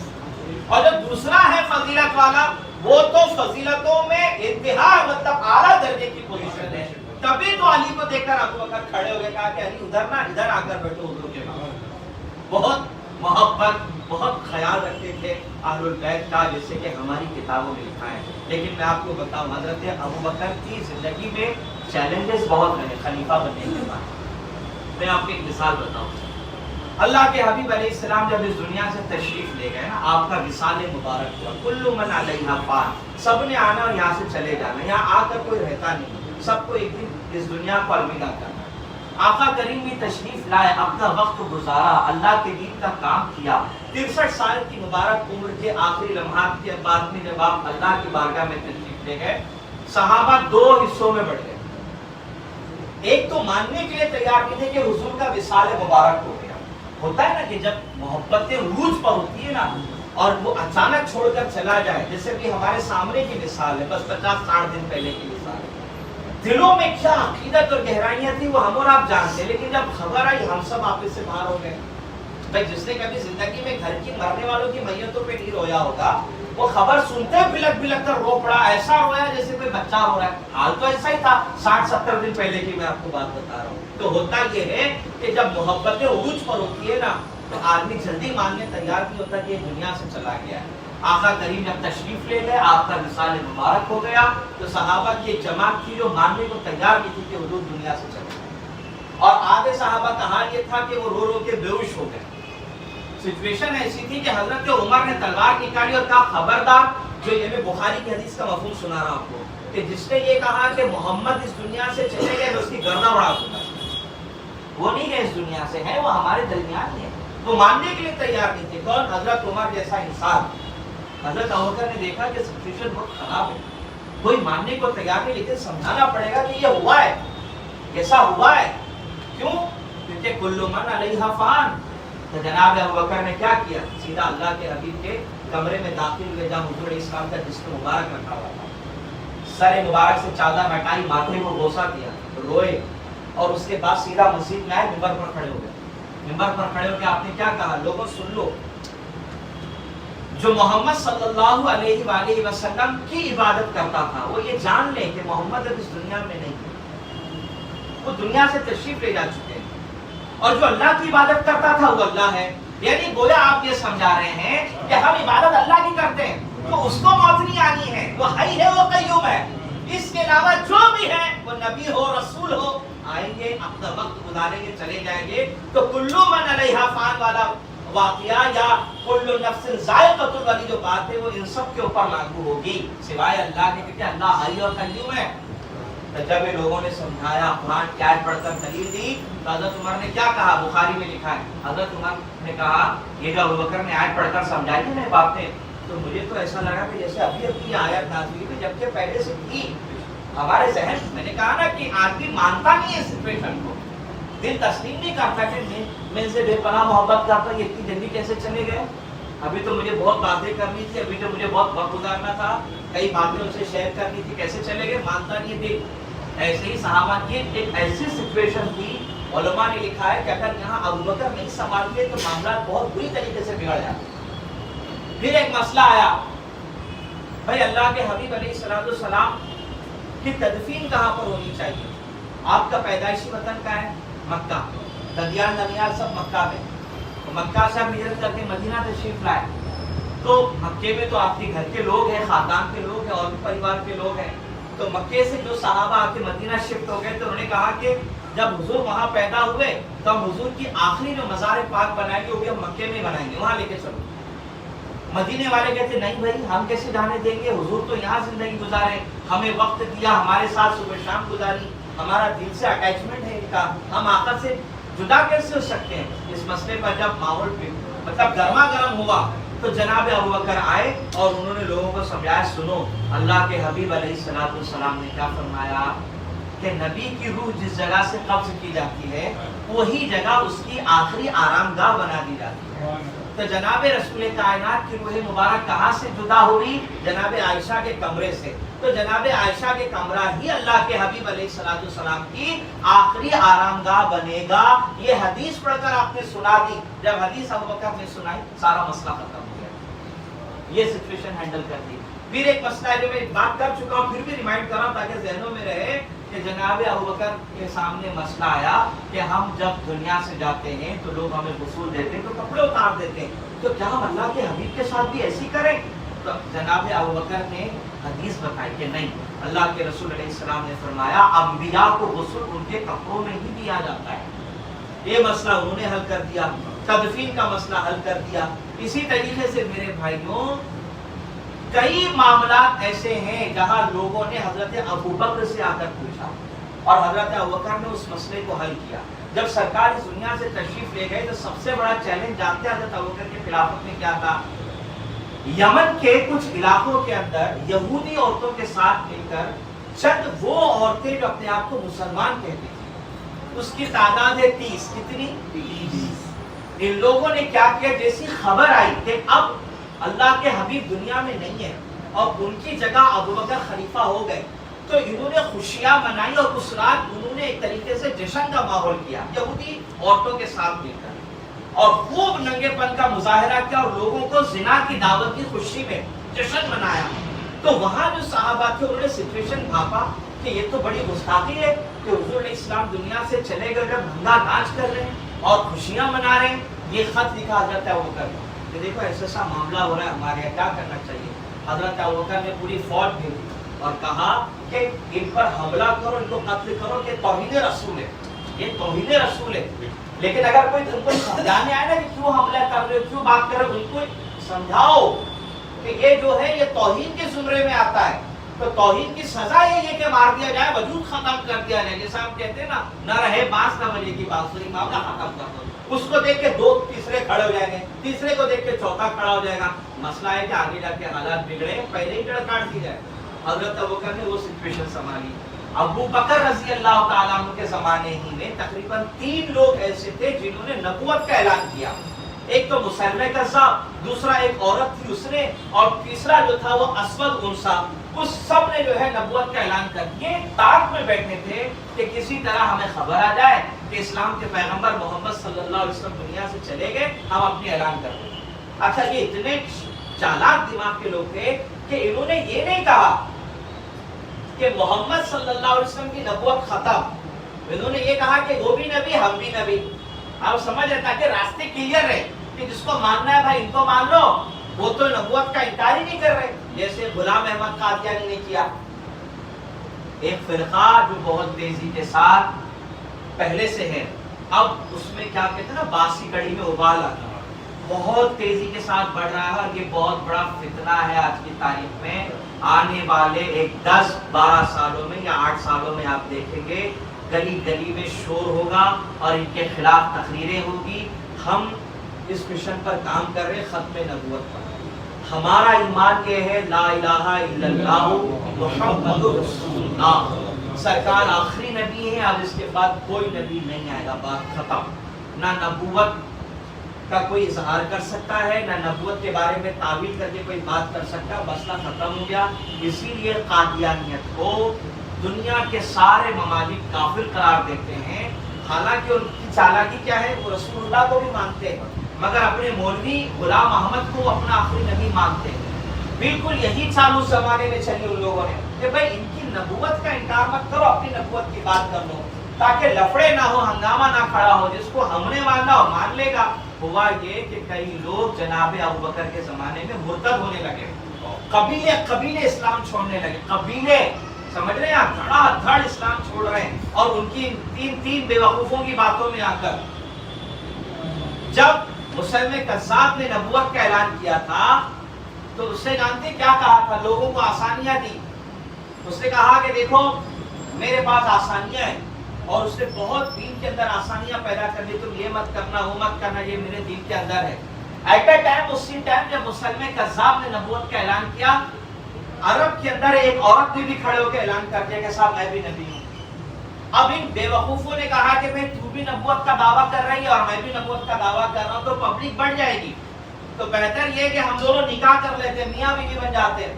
اور جو دوسرا ہے فضیلت والا، وہ تو فضیلتوں میں انتہا، مطلب اعلیٰ درجے کی پوزیشن ہے۔ تبھی تو علی کو دیکھ کر ابو بکر کھڑے ہو گئے، کہا کہ علی ادھر نہ، ادھر آ کر بیٹھو حضور کے پاس۔ بہت محبت، بہت خیال رکھتے تھے اہل البیت کا، جیسے کہ ہماری کتابوں میں لکھا ہے۔ لیکن میں آپ کو بتاؤں، حضرت ابو بکر کی زندگی میں چیلنجز بہت رہے خلیفہ بننے کے بعد۔ میں آپ کو ایک مثال بتاؤں، اللہ کے حبیب علیہ السلام جب اس دنیا سے تشریف لے گئے نا، آپ کا وصال مبارک ہوا، کل من علیہا فان، سب نے آنا اور یہاں سے چلے جانا، یہاں آ کر کوئی رہتا نہیں، سب کو ایک دن اس دنیا کو الوداع کرنا۔ آقا کریم بھی تشریف لائے، اپنا وقت گزارا، اللہ کے دین کا کام کیا۔ 63 سال کی مبارک عمر کے آخری لمحات کے بعد میں جب آپ اللہ کی بارگاہ میں تشریف لے گئے، صحابہ دو حصوں میں بٹ گئے۔ ایک تو ماننے کے لیے تیار نہیں تھے کہ حضور کا وصال مبارک ہو گیا۔ ہوتا ہے نا کہ جب محبتیں عروج پر ہوتی ہے نا، اور وہ اچانک چھوڑ کر چلا جائے، جیسے بھی ہمارے سامنے کی مثال ہے، بس 50-60 دن پہلے کی مثال ہے۔ دلوں میں کیا عقیدت اور گہرائیاں تھی وہ ہم اور آپ جانتے ہیں، لیکن جب خبر آئی ہم سب آپس سے باہر ہو گئے۔ بھائی جس نے کبھی زندگی میں گھر کی مرنے والوں کی میتوں پہ نہیں رویا ہوگا، وہ خبر سنتے بلک بلک کر رو پڑا، ایسا رویا جیسے کوئی بچہ رو رہا ہے۔ حال تو ایسا ہی تھا 60-70 دن پہلے کی میں آپ کو بات بتا رہا ہوں۔ تو ہوتا یہ ہے کہ جب محبتیں عروج پر ہوتی ہے نا، تو آدمی جلدی ماننے تیار نہیں ہوتا کہ یہ دنیا سے چلا گیا ہے۔ آقا کریم جب تشریف لے گئے، آپ کا وصال مبارک ہو گیا، تو صحابہ کی ایک جماعت تھی جو ماننے کو تیار نہیں تھی کہ حضور دنیا سے چلے گئے، اور آدھے صحابہ کا حال یہ تھا کہ وہ رو رو کے بے ہوش ہو گئے۔ سچویشن ایسی تھی کہ حضرت عمر نے تلوار نکالی اور کہا خبردار، جو یہ میں بخاری کی حدیث کا مفہوم سنا رہا ہوں آپ کو، کہ جس نے یہ کہا کہ محمد اس دنیا سے چلے گئے، میں اس کی گردن اڑا دوں گا۔ وہ نہیں گئے اس دنیا سے، ہے وہ ہمارے درمیان ہی ہے۔ وہ ماننے کے لیے تیار نہیں تھے۔ کون؟ حضرت عمر جیسا انسان۔ حضرت ابوبکر نے دیکھا کہ سچویشن بہت خراب ہے، کوئی ماننے کو تیار نہیں، لیکن سمجھانا پڑے گا کہ یہ ہوا ہے، ایسا ہوا ہے۔ کیوں؟ کیونکہ کل من علیہا فان۔ تو جناب ابوبکر نے کیا کیا؟ سیدھا اللہ کے حبیب کے کمرے میں داخل ہوئے جہاں حضور علیہ السلام کا جسم مبارک رکھا ہوا تھا، سر مبارک سے چادر ہٹائی، ماتھے کو بوسہ کیا، روئے، اور اس کے بعد سیدھا مسجد میں آئے، منبر پر کھڑے ہو گئے۔ منبر پر کھڑے ہو کے آپ نے کیا کہا؟ لوگوں سن لو، جو محمد صلی اللہ علیہ وآلہ وسلم کی عبادت کرتا تھا وہ یہ جان لیں کہ محمد اب اس دنیا میں نہیں ہے، وہ دنیا سے تشریف لے جا چکے ہیں، اور جو اللہ کی عبادت کرتا تھا وہ اللہ ہے۔ یعنی گویا آپ یہ سمجھا رہے ہیں کہ ہم عبادت اللہ کی کرتے ہیں تو اس کو موت نہیں آنی ہے، وہ حی ہے، وہ قیوم ہے، اس کے علاوہ جو بھی ہے وہ نبی ہو، رسول ہو، آئیں گے، اپنا وقت گزاریں گے، چلے جائیں گے۔ تو کلو من علیہا فان والا واقعہ یا کل نفس ذائقۃ والی جو بات ہے وہ ان سب کے اوپر لاگو ہوگی سوائے اللہ کے، کہ اللہ حی اور قیوم ہے۔ تو جب یہ لوگوں نے سمجھایا، قرآن کی آیت پڑھ کر دلیل دی، تو حضرت عمر نے کیا کہا؟ بخاری میں لکھا ہے، حضرت عمر نے کہا یہ جو ابوبکر نے آیت پڑھ کر سمجھائی تھی نا باتیں، تو مجھے تو ایسا لگا کہ جیسے ابھی ابھی آیت نازل ہوئی، جبکہ پہلے سے تھی ہمارے ذہن میں۔ نے کہا نا کہ آدمی مانتا نہیں ہے سچویشن کو، دل تسلیم نہیں کرتا کہ میں سے بے پناہ محبت کرتا، یہ اتنی جلدی کیسے چلے گئے؟ ابھی تو مجھے بہت باتیں کرنی تھی، ابھی تو مجھے بہت وقت گزارنا تھا، کئی باتیں ان سے شیئر کرنی تھی، کیسے چلے گئے؟ مانتا نہیں دل۔ ایسے ہی صحابہ کی ایک ایسی سچویشن تھی، علماء نے لکھا ہے کہ اگر یہاں ابوبکر نہیں سنبھالتے تو معاملات بہت بری طریقے سے بگڑ جاتے۔ پھر ایک مسئلہ آیا، بھائی اللہ کے حبیب علیہ السلام کی تدفین کہاں پر ہونی چاہیے؟ آپ کا پیدائشی وطن کا ہے مکہ، ددیال ننیال سب مکہ میں، تو مکہ سے ہم ہجرت کر کے مدینہ تشریف لائے۔ تو مکے میں تو آپ کے گھر کے لوگ ہیں، خاندان کے لوگ ہیں اور بھی پریوار کے لوگ ہیں. تو مکے سے جو صحابہ آ کے مدینہ شفٹ ہو گئے تو انہوں نے کہا کہ جب حضور وہاں پیدا ہوئے تو ہم حضور کی آخری جو مزار پاک بنائیں گے وہ بھی ہم مکے میں بنائیں گے، وہاں لے کے چلو. مدینے والے کہتے نہیں بھائی ہم کیسے جانے دیں گے، حضور تو یہاں زندگی گزارے، ہمیں وقت دیا، ہمارے ساتھ صبح شام گزاری، ہمارا دل سے اٹیچمنٹ ہے ان کا، ہم آقا سے جدا کیسے ہو سکتے ہیں. اس مسئلے پر جب ماحول مطلب گرما گرم ہوا تو جناب ابوبکر آئے اور انہوں نے لوگوں کو سمجھایا سنو اللہ کے حبیب علیہ الصلوۃ والسلام نے کیا فرمایا کہ نبی کی روح جس جگہ سے قبض کی جاتی ہے وہی جگہ اس کی آخری آرام گاہ بنا دی جاتی ہے. تو جناب رسول کائنات کی روح مبارک کہاں سے جدا ہوئی؟ جناب عائشہ کے کمرے سے. تو جناب عائشہ کے کمرہ ہی اللہ کے حبیب علیہ الصلوۃ والسلام کی آخری آرام گاہ بنے گا. یہ حدیث پڑھ کر آپ نے سنا دی. جب حدیث ابوبکر نے سنائی سارا مسئلہ ختم ہو گیا. یہ سچویشن ہینڈل کر دی. پھر ایک مسئلہ ہے جو میں بات کر چکا ہوں پھر بھی ریمائنڈ کر رہا ہوں تاکہ ذہنوں میں رہے کہ جناب ابوبکر کے سامنے مسئلہ آیا کہ ہم جب دنیا سے جاتے ہیں تو لوگ ہمیں غسل دیتے ہیں تو کپڑے اتار دیتے ہیں، تو کیا ہم اللہ کے حبیب کے ساتھ بھی ایسی کریں؟ تو جناب ابوبکر نے حدیث بتائی کہ نہیں، اللہ کے رسول علیہ السلام نے فرمایا انبیاء کو غسل ان کے کپڑوں میں ہی دیا جاتا ہے. یہ مسئلہ انہوں نے حل کر دیا، تدفین کا مسئلہ حل کر دیا. اسی طریقے سے میرے بھائیوں کئی معاملات ایسے ہیں جہاں لوگوں نے حضرت ابوبکر سے آ کر پوچھا اور حضرت ابوبکر نے اس مسئلے کو حل کیا. جب سرکار اس دنیا سے تشریف لے گئے تو سب سے بڑا چیلنج جانتے ہیں حضرت ابوبکر کی خلافت میں کیا تھا؟ یمن کے کچھ علاقوں کے اندر یہودی عورتوں کے ساتھ مل کر چند وہ عورتیں جو اپنے آپ کو مسلمان کہتی تھیں، اس کی تعداد ہے 30. کتنی؟ 30. ان لوگوں نے کیا کیا، جیسی خبر آئی کہ اب اللہ کے حبیب دنیا میں نہیں ہے اور ان کی جگہ ابوبکر خلیفہ ہو گئے، تو انہوں نے خوشیاں منائی اور اس رات انہوں نے ایک طریقے سے جشن کا ماحول کیا یہودی عورتوں کے ساتھ مل کر اور خوب ننگے پن کا مظاہرہ کیا اور لوگوں کو زنا کی دعوت کی خوشی میں جشن منایا. تو وہاں جو صحابہ تھے انہوں نے سچویشن بھاپا کہ یہ تو بڑی گستاخی ہے کہ حضور علیہ السلام دنیا سے چلے گئے، جب بھنگا ناچ کر رہے ہیں اور خوشیاں منا رہے ہیں. یہ خط لکھا حضرت ابوبکر کہ دیکھو ایسا ایسا معاملہ ہو رہا ہے ہمارے یہاں، کیا کرنا چاہیے. حضرت ابوبکر نے پوری فوج بھیجی اور کہا کہ ان پر حملہ کرو، ان کو قتل کرو، کہ توحید رسول ہے، یہ توحید رسول ہے. لیکن اگر کوئی ان کو سمجھانے آئے نا کہ کیوں حملہ کر رہے ہو، کیوں بات کر رہے ہو، ان کو سمجھاؤ کہ یہ جو ہے یہ توحید کے زمرے میں آتا ہے. تو توحید کی سزا یہ ہے کہ مار دیا جائے، وجود ختم کر دیا جائے. جیسا ہم کہتے ہیں نا نہ رہے بانس نہ بجے کی بانسری، معاملہ ختم کر دو. اس کو دیکھ کے دو تیسرے کھڑے ہو جائیں گے، تیسرے کو دیکھ کے چوتھا کھڑا ہو جائے گا. مسئلہ ہے کہ آگے جا کے حالات بگڑے، پہلے ہی جڑ کاٹ دی جائے. حضرت ابوبکر نے وہ سچویشن سنبھالی. ابو بکر رضی اللہ تعالیٰ عنہ کے زمانے ہی میں تقریباً 3 لوگ ایسے تھے جنہوں نے نبوت کا اعلان کیا. ایک تو مسلمہ کذاب، دوسرا ایک عورت تھی اس نے، اور تیسرا جو تھا وہ اسود انسا. اس سب نے جو ہے نبوت کا اعلان کر دیا. تاک میں بیٹھے تھے کہ کسی طرح ہمیں خبر آ جائے کہ اسلام کے پیغمبر محمد صلی اللہ علیہ وسلم دنیا سے چلے گئے، ہم اپنے اعلان کر دیں. اچھا یہ اتنے چالاک دماغ کے لوگ تھے کہ انہوں نے یہ نہیں کہا کہ محمد صلی اللہ علیہ وسلم کی نبوت ختم، انہوں نے یہ کہا کہ وہ بھی نبی ہم بھی نبی. آپ سمجھ رہے تاکہ راستے کلیئر رہے کہ جس کو ماننا ہے بھائی ان کو مان لو، وہ تو نبوت کا انکار ہی نہیں کر رہے. جیسے غلام احمد قادیانی نے کیا، ایک فرقہ جو بہت تیزی کے ساتھ پہلے سے ہے، اب اس میں کیا کہتے ہیں نا باسی کڑی میں ابال آتا، بہت تیزی کے ساتھ بڑھ رہا ہے اور یہ بہت بڑا فتنہ ہے آج کی تاریخ میں. آنے والے ایک 10-12 سالوں میں یا 8 سالوں میں آپ دیکھیں گے گلی گلی میں شور ہوگا اور ان کے خلاف تقریریں ہوگی. ہم اس مشن پر کام کر رہے ختم نبوت پر. ہمارا ایمان یہ ہے لا الہ الا اللہ محمد رسول اللہ، سرکار آخری نبی ہے، اب اس کے بعد کوئی نبی نہیں آئے گا، بات ختم. نہ نبوت کا کوئی اظہار کر سکتا ہے، نہ نبوت کے بارے میں تعویل کر کے کوئی بات کر سکتا ہے، مسئلہ ختم ہو گیا. اسی لیے قادیانیت کو دنیا کے سارے ممالک کافر قرار دیتے ہیں، حالانکہ ان کی چالاکی کیا ہے، وہ رسول اللہ کو بھی مانتے ہیں مگر اپنے مولوی غلام احمد کو اپنا آخری نبی مانتے ہیں. بالکل یہی چال اس زمانے میں چلی ان لوگوں نے کہ بھائی ان کی نبوت کا انکار مت کرو، اپنی نبوت کی بات کر لو تاکہ لفڑے نہ ہو، ہنگامہ نہ کھڑا ہو. جس کو ہم نے ماننا ہو مان لے گا، ہوا یہ کہ کئی لوگ جناب ابوبکر کے زمانے میں مرتد ہونے لگے، قبیلے قبیلے اسلام چھوڑنے لگے، قبیلے سمجھ رہے ہیں آپ، دھڑا دھڑ اسلام چھوڑ رہے ہیں، اور ان کی تین بے وقوفوں کی باتوں میں آ کر جب مسلم کذاب نے نبوت کا اعلان کیا تھا تو اس نے جانتے کیا کہا تھا؟ لوگوں کو آسانیاں دی، اس نے کہا کہ دیکھو میرے پاس آسانیاں ہیں، اور اس نے بہت دین کے اندر آسانیاں پیدا کر دی، تم یہ مت کرنا وہ مت کرنا، یہ میرے دین کے اندر ہے۔ ایٹ اے ٹائم، اسی ٹائم جب مسلم کذاب نے نبوت کا اعلان کیا، عرب کے اندر ایک عورت نے بھی کھڑے ہو کے اعلان کر دیا کہ صاحب میں بھی نبی ہوں۔ اب ان بے وقوفوں نے کہا کہ بھئی تو بھی نبوت کا دعویٰ کر رہی ہے اور میں بھی نبوت کا دعویٰ کر رہا ہوں، تو پبلک بڑھ جائے گی، تو بہتر یہ کہ ہم دونوں نکاح کر لیتے، میاں بیوی بن جاتے۔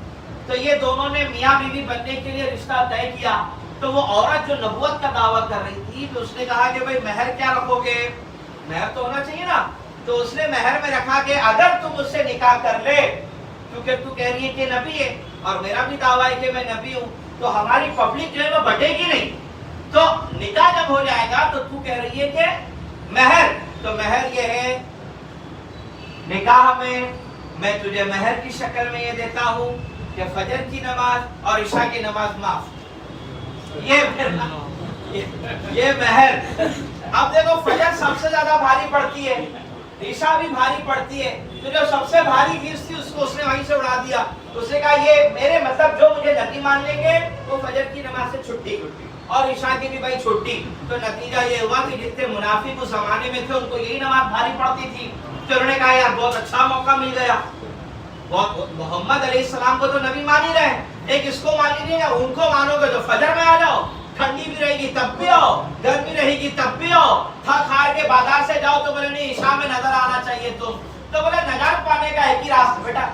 تو یہ دونوں نے میاں بیوی بننے کے لیے رشتہ طے کیا۔ تو وہ عورت جو نبوت کا دعویٰ کر رہی تھی تو اس نے کہا کہ بھئی مہر کیا رکھو گے؟ مہر تو ہونا چاہیے نا۔ تو اس نے مہر میں رکھا کہ اگر تم مجھ سے نکاح کر لے، کیونکہ تو کہہ رہی ہے کہ نبی ہے اور میرا بھی دعویٰ ہے کہ میں نبی ہوں، تو ہماری پبلک جو ہے وہ بٹے گی نہیں، تو نکاح جب ہو جائے گا تو تو کہہ رہی ہے کہ مہر، تو مہر یہ ہے نکاح میں تجھے مہر کی شکل میں یہ دیتا ہوں کہ فجر کی نماز اور عشاء کی نماز معاف، یہ مہر۔ اب دیکھو فجر سب سے زیادہ بھاری پڑتی ہے، عشاء بھی بھاری پڑتی ہے، تو جو سب سے بھاری فیس تھی اس کو اس نے وہیں سے اڑا دیا۔ اس نے کہا یہ میرے مطلب جو مجھے نبی مان لیں گے وہ فجر کی نماز سے چھٹی اور عشاء کی بھی بھائی چھٹی۔ تو نتیجہ یہ ہوا کہ جتنے منافق اس زمانے میں تھے ان کو یہی نماز بھاری پڑتی تھی، تو انہوں نے کہا یار بہت اچھا موقع مل گیا، محمد علیہ السلام کو تو نبی مان ہی رہے، ایک اس کو مان لیجیے گا، ان کو مانو گے تو فجر میں آ جاؤ، ٹھنڈی بھی رہے گی تب بھی آؤ، گرمی رہے گی تب بھی آؤ، تھک ہار کے بازار سے جاؤ تو بولے نہیں عشاء میں نظر آنا چاہیے تم، تو بولے نجات پانے کا ایک ہی راستہ، بیٹا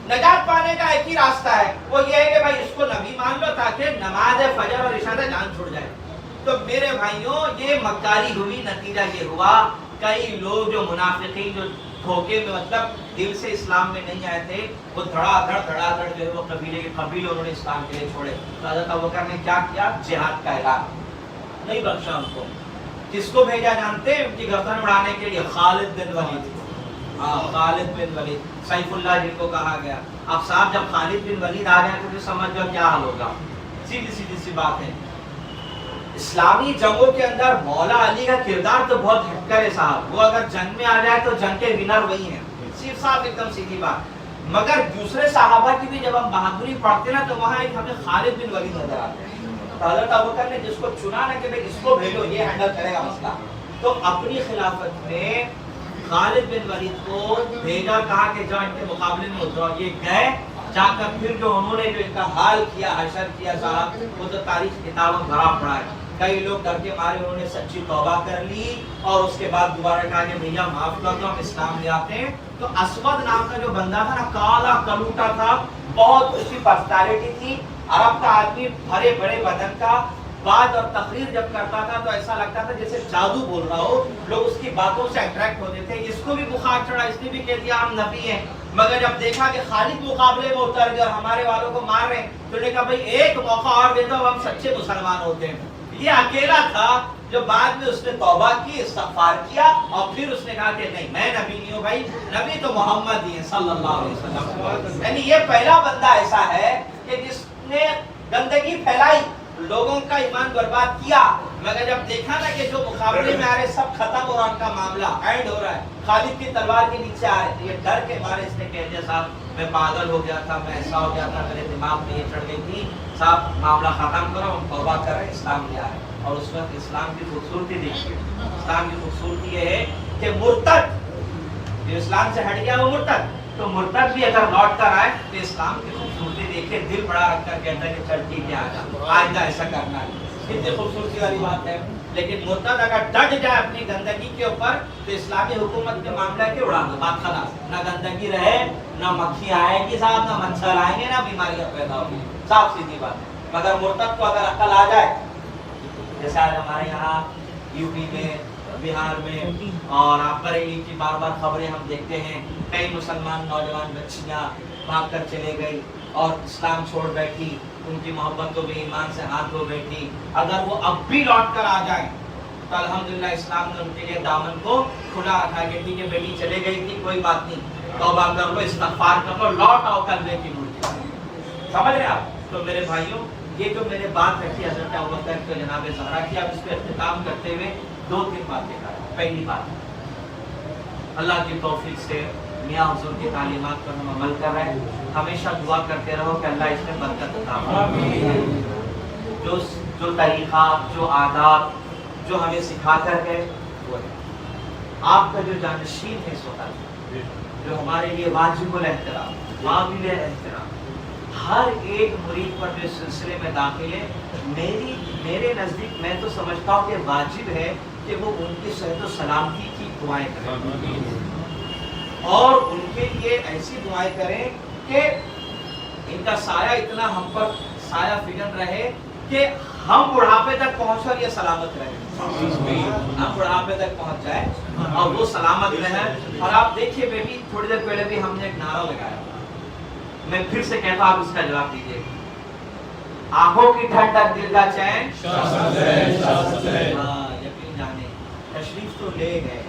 نجات پانے کا ایک ہی راستہ ہے، وہ یہ ہے کہ بھائی اس کو نبی مان لو تاکہ نماز فجر اور عشاء سے جان چھوڑ جائے۔ تو میرے بھائیوں یہ مکاری ہوئی، نتیجہ یہ ہوا کئی لوگ جو منافقین جو دھوکے میں مطلب دل سے اسلام میں نہیں آئے تھے، وہ دھڑا دھڑ جو ہے وہ قبیلے انہوں نے اسلام کے لیے چھوڑے۔ تو حضرت ابوبکر نے کیا کیا؟ جہاد کا اعلان، نہیں بخشا ان کو۔ کس کو بھیجا جانتے ہیں؟ ان کی گردن اڑانے کے لیے خالد بن ولید، خالد بن ولید سیف اللہ جن کو کہا گیا۔ اب صاحب جب خالد بن ولید آ جائیں تو سمجھ جاؤ کیا حال ہوگا، سیدھی سی بات ہے۔ اسلامی جنگوں کے اندر مولا علی کا کردار تو بہت ہٹکر ہے صاحب، وہ اگر جنگ میں آ جائے تو جنگ کے ونر وہی ہیں، صاحب ایک دم سیدھی بات۔ مگر دوسرے صحابہ کی بھی جب ہم بہادری پڑھتے نا تو وہاں ایک ہمیں خالد بن ولید نظر آتے ہیں۔ تو حضرت ابوبکر نے جس کو چنا نا کہ بھئی اس کو بھیجو یہ ہینڈل کرے گا مسئلہ، تو اپنی خلافت میں خالد بن ولید کو بھیجا، کہا کہ جاؤ ان کے مقابلے میں اترو۔ یہ گئے، جا کر پھر جو انہوں نے جو ان کا حال کیا، حشر کیا صاحب، وہ تو تاریخ کتابوں بھرا پڑا ہے۔ کئی لوگ ڈر کے مارے انہوں نے سچی توبہ کر لی اور اس کے بعد دوبارہ کہا کہ بھیا معاف کر دو، ہم اسلام لے آتے ہیں۔ تو اسود نام کا جو بندہ تھا نا، کالا کلوٹا تھا، بہت اس کی پرسنالٹی تھی، عرب کا آدمی، بھرے بڑے بدن کا، بات اور تقریر جب کرتا تھا تو ایسا لگتا تھا جیسے جادو بول رہا ہو، لوگ اس کی باتوں سے اٹریکٹ ہوتے تھے۔ اس کو بھی بخار چڑھا، اس نے بھی کہہ دیا ہم نبی ہیں، مگر جب دیکھا کہ خالد مقابلے میں اتر گئے اور ہمارے والوں کو مار رہے ہیں تو انہوں نے کہا بھئی ایک موقع اور دے دو، ہم سچے مسلمان ہوتے ہیں۔ یہ اکیلا تھا جو بعد میں اس نے توبہ کی، استغفار کیا، اور پھر اس نے کہا کہ نہیں میں نبی نہیں ہوں بھائی، نبی تو محمد ہی ہے صلی اللہ علیہ وسلم۔ یعنی یہ پہلا بندہ ایسا ہے کہ جس نے گندگی پھیلائی، لوگوں کا ایمان برباد کیا، مگر جب دیکھا نا کہ جو مقابلے میں آ رہے سب ختم ہو رہا، ان کا معاملہ اینڈ ہو رہا ہے، خالد کی تلوار کے نیچے آ رہے، یہ ڈر کے مارے اس نے کہہ دیا صاحب میں پاگل ہو گیا تھا، میں ایسا ہو گیا تھا، میرے دماغ میں یہ چڑھ گئی تھی، صاحب معاملہ ختم کرو، ہم توبہ کر رہے ہیں، اسلام لے آئے۔ اور اس وقت اسلام کی خوبصورتی دیکھیے، اسلام کی خوبصورتی یہ ہے کہ مرتد جو اسلام سے ہٹ گیا وہ مرتد، تو مرتد بھی اگر لوٹ کر آئے تو اسلام کی خوبصورتی دیکھے، دل بڑا رکھ کر کہتا ہے کہ چل ٹھیک ہے آئندہ ایسا کرنا ہے، کتنی خوبصورتی والی بات ہے۔ لیکن مرتد اگر ڈٹ جائے اپنی گندگی کے اوپر تو اسلامی حکومت کے معاملہ کے اڑا دو، بات خلاص، نہ گندگی رہے، نہ مکھی آئے گی صاحب، نہ مچھر آئیں گے، نہ بیماریاں پیدا ہوگی، صاف سیدھی بات ہے۔ مگر مرتد کو اگر عقل آ جائے، جیسے آج ہمارے یہاں یو پی میں، بہار میں اور بریلی کی بار بار خبریں ہم دیکھتے ہیں، کئی مسلمان نوجوان بچیاں بھاگ کر چلے گئی اور اسلام چھوڑ بیٹھی، ان کی محبتوں میں ایمان سے ہاتھ دھو بیٹھی، اگر وہ اب بھی لوٹ کر آ جائیں تو الحمدللہ اسلام نے ان کے لیے دامن کو کھلا رکھا کہ ٹھیک ہے بیٹی چلے گئی تھی کوئی بات نہیں، توبہ کر لو، استغفار کر لو، لوٹ آؤ کلبے کی مورتی۔ سمجھ رہے آپ؟ تو میرے بھائیوں یہ جو میں نے بات رکھی حضرت ابوبکر کو جناب زہرا کی، اب اس پہ اختتام کرتے ہوئے 2-3 باتیں کر رہے ہیں۔ پہلی بات، اللہ کی توفیق سے میاں حضور کی تعلیمات پر ہم عمل کر رہے ہیں، ہمیشہ دعا کرتے رہو کہ اللہ اس میں برکت عطا فرمائے۔ جو طریقہ، جو آداب جو ہمیں سکھا کر گئے وہ ہے۔ آپ کا جو جانشین ہے اس وقت، جو ہمارے لیے واجب الاحترام، قابل احترام، ہر ایک مرید پر جو اس سلسلے میں داخل ہے، میرے نزدیک میں تو سمجھتا ہوں کہ واجب ہے کہ وہ ان کی صحت و سلامتی کی دعائیں کریں اور ان کے لیے ایسی دعائیں کریں کہ ان کا سایہ اتنا ہم پر سایہ فگن رہے کہ ہم بڑھاپے تک پہنچ کر یہ سلامت رہے، ہم بڑھاپے تک پہنچ جائے اور وہ سلامت رہے۔ اور آپ دیکھیے بیٹی، تھوڑی دیر پہلے بھی ہم نے ایک نعرہ لگایا، میں پھر سے کہتا ہوں، آپ اس کا جواب دیجیے۔ آنکھوں کی ٹھنڈک، دل کا چین، یقین جانے تشریف تو لے گئے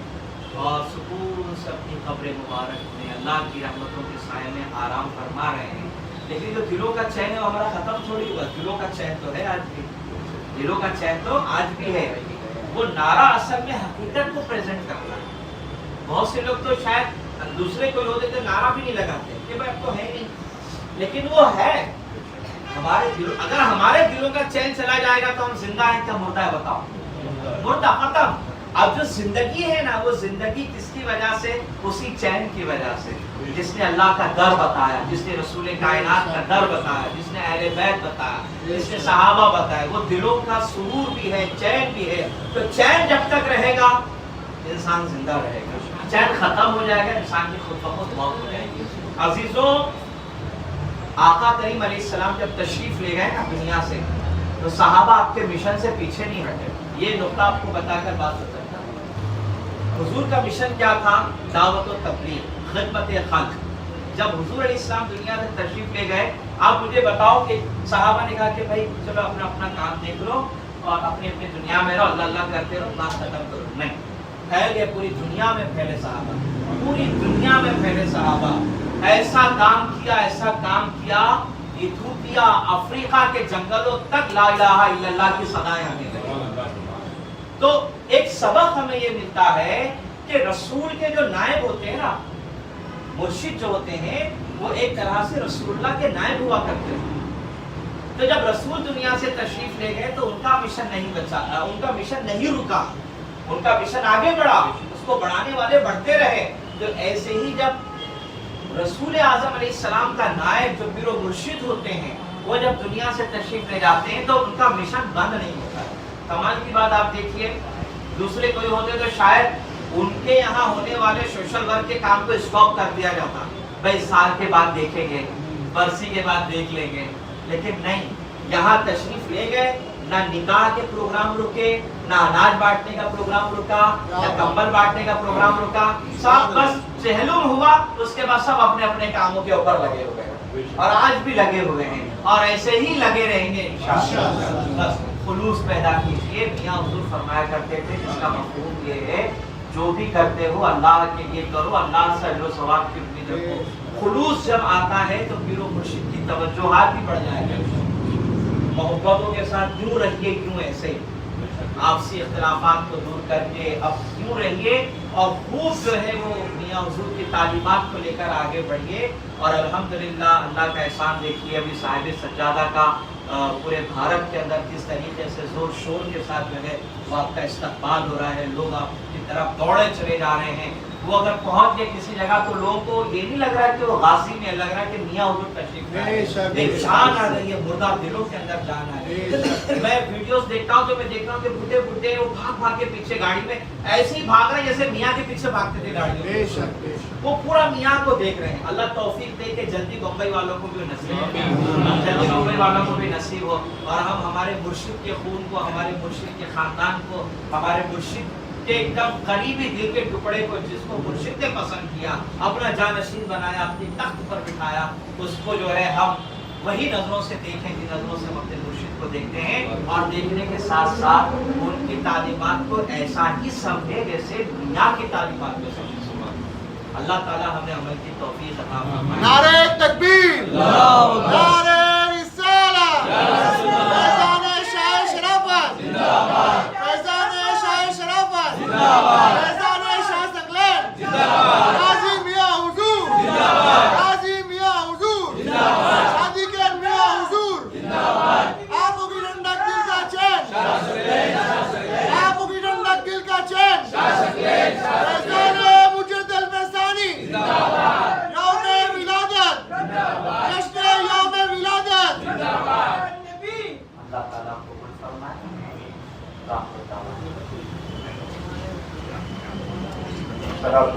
اور سکون سے اپنی قبر مبارک میں اللہ کی رحمتوں کے سائے میں آرام فرما رہے ہیں، لیکن جو دلوں کا چین ہے وہ ہمارا ختم تھوڑی ہوا۔ دلوں کا چین تو ہے آج بھی، دلوں کا چین تو آج بھی ہے۔ وہ نعرہ اصل میں حقیقت کو پریزنٹ کرتا ہے۔ بہت سے لوگ تو شاید دوسرے کوئی ہوتے تو نعرہ بھی نہیں لگاتے کہ بھائی اب تو ہے نہیں، لیکن وہ ہے ہمارے دلوں۔ اگر ہمارے دلوں کا چین چلا جائے گا تو ہم زندہ ہیں کیا مردہ ہے؟ بتاؤ، مردہ، ختم۔ اب جو زندگی ہے نا، وہ زندگی کس کی وجہ سے؟ اسی چین کی وجہ سے، جس نے اللہ کا در بتایا، جس نے رسول کائنات کا در بتایا، جس نے اہل بیت بتایا، جس نے صحابہ بتایا۔ وہ دلوں کا سرور بھی ہے، چین بھی ہے۔ تو چین جب تک رہے گا انسان زندہ رہے گا، چین ختم ہو جائے گا انسان کی خود بخود موت ہو جائے گی۔ عزیزوں، آقا کریم علیہ السلام جب تشریف لے گئے نا دنیا سے، تو صحابہ آپ کے مشن سے پیچھے نہیں ہٹے۔ یہ نقطہ آپ کو بتا کر بات ہوتا ہے، حضور کا مشن کیا تھا؟ دعوت و تبلیغ، خدمت خلق۔ جب حضور علیہ السلام دنیا سے تشریف لے گئے، آپ مجھے بتاؤ کہ صحابہ نے کہا کہ بھائی چلو اپنا اپنا کام دیکھ لو اور اپنی اپنی دنیا میں رہو، اللہ اللہ کرتے رہو، بات ختم کرو؟ نہیں، پھیل گئے، پوری دنیا میں پھیلے صحابہ، پوری دنیا میں پھیلے صحابہ۔ ایسا کام کیا، ایسا کام کیا، ایتھوپیا، افریقہ کے جنگلوں تک لا الہ الا اللہ کی صدائیں آنے لگی۔ تو ایک سبق ہمیں یہ ملتا ہے کہ رسول کے جو نائب ہوتے ہیں نا، مرشد جو ہوتے ہیں، وہ ایک طرح سے رسول اللہ کے نائب ہوا کرتے ہیں۔ تو جب رسول دنیا سے تشریف لے گئے تو ان کا مشن نہیں بچا، ان کا مشن نہیں رکا، ان کا مشن آگے بڑھا، اس کو بڑھانے والے بڑھتے رہے۔ تو ایسے ہی جب رسول اعظم علیہ السلام کا نائب جو پیر و مرشد ہوتے ہیں، وہ جب دنیا سے تشریف لے جاتے ہیں تو ان کا مشن بند نہیں ہوتا۔ کمال کی بات آپ دیکھیے، دوسرے کوئی ہوتے تو شاید ان کے یہاں ہونے والے سوشل ورک کے کام کو اسٹاپ کر دیا جاتا، بھائی سال کے بعد دیکھیں گے، برسی کے بعد دیکھ لیں گے، لیکن نہیں، یہاں تشریف لے گئے، نہ نکاح کے پروگرام رکے، نہ اناج بانٹنے کا پروگرام رکا، نہ کمبل بانٹنے کا پروگرام رکا، سب بس چہلم ہوا، اس کے بعد سب اپنے اپنے کاموں کے اوپر لگے ہوئے ہیں، اور آج بھی لگے ہوئے ہیں اور ایسے ہی لگے رہیں گے انشاءاللہ۔ بس خلوص پیدا کیجیے۔ میاں حضور فرمایا کرتے تھے، جس کا مفہوم یہ ہے جو بھی کرتے ہو اللہ کے لیے کرو، اللہ سے اجر و ثواب کی امید رکھو۔ خلوص جب آتا ہے تو پیر و مرشد کی توجہات بھی بڑھ جائے گا۔ محبتوں کے ساتھ یوں رہیے، کیوں ایسے آپسی اختلافات کو دور کر کے اب یوں رہیے اور خوب جو ہے وہ میاں حضور کی تعلیمات کو لے کر آگے بڑھیے۔ اور الحمدللہ اللہ کا احسان دیکھیے، ابھی صاحب سجادہ کا پورے بھارت کے اندر کس طریقے سے زور شور کے ساتھ جو ہے وہ آپ کا استقبال ہو رہا ہے، لوگ آپ کی طرف دوڑے چلے جا رہے ہیں۔ وہ اگر پہنچ گئے کسی جگہ تو لوگوں کو یہ نہیں لگ رہا ہے کہ وہ غازی میں، لگ رہا ہے کہ میاں حضور تشریف لائے، ایک جان آ رہی ہے، مردہ دلوں کے اندر جان آ رہی ہے۔ میں ویڈیوز دیکھتا ہوں تو میں دیکھتا ہوں کہ بڈھے بڈھے وہ بھاگ بھاگ کے پیچھے گاڑی میں ایسے ہی بھاگ رہے ہیں جیسے میاں کے پیچھے بھاگتے تھے گاڑی میں، وہ پورا میاں کو دیکھ رہے ہیں۔ اللہ توفیق دے کہ جلدی بمبئی والوں کو بھی نصیب ہو، جلدی بمبئی والوں کو بھی نصیب ہو، اور ہم ہمارے مرشد کے خون کو، ہمارے مرشد کے خاندان کو، ہمارے مرشد کے ایک دم قریبی دل کے ٹکڑے کو، جس کو مرشد نے پسند کیا، اپنا جانشین بنایا، اپنی تخت پر بٹھایا، اس کو جو ہے ہم وہی نظروں سے دیکھیں جن نظروں سے ہم اپنے مرشد کو دیکھتے ہیں، اور دیکھنے کے ساتھ ساتھ ان کی تعلیمات کو ایسا ہی سمجھے جیسے دنیا کی تعلیمات کو سمجھے۔ اللہ تعالی ہمیں عمل کی توفیق عطا فرمائے۔ نعرہ تکبیر، نعرہ رسالت، فیضان شاہ شرافت، فیضان شاہ شرافت، فیضان شاہ سنگلین، قاضی میاں حضور، قاضی میاں حضور، شادی کے میاں حضور، آنکھوں کی ٹھنڈک دل کا چین، آنکھوں کی ٹھنڈک دل کا چین، فیضان مجد الفیضانی، یوم ولادت، جشن یوم ولادت، اللہ تعالیٰ قبول فرمائے۔ رحمت اللہ۔ سلام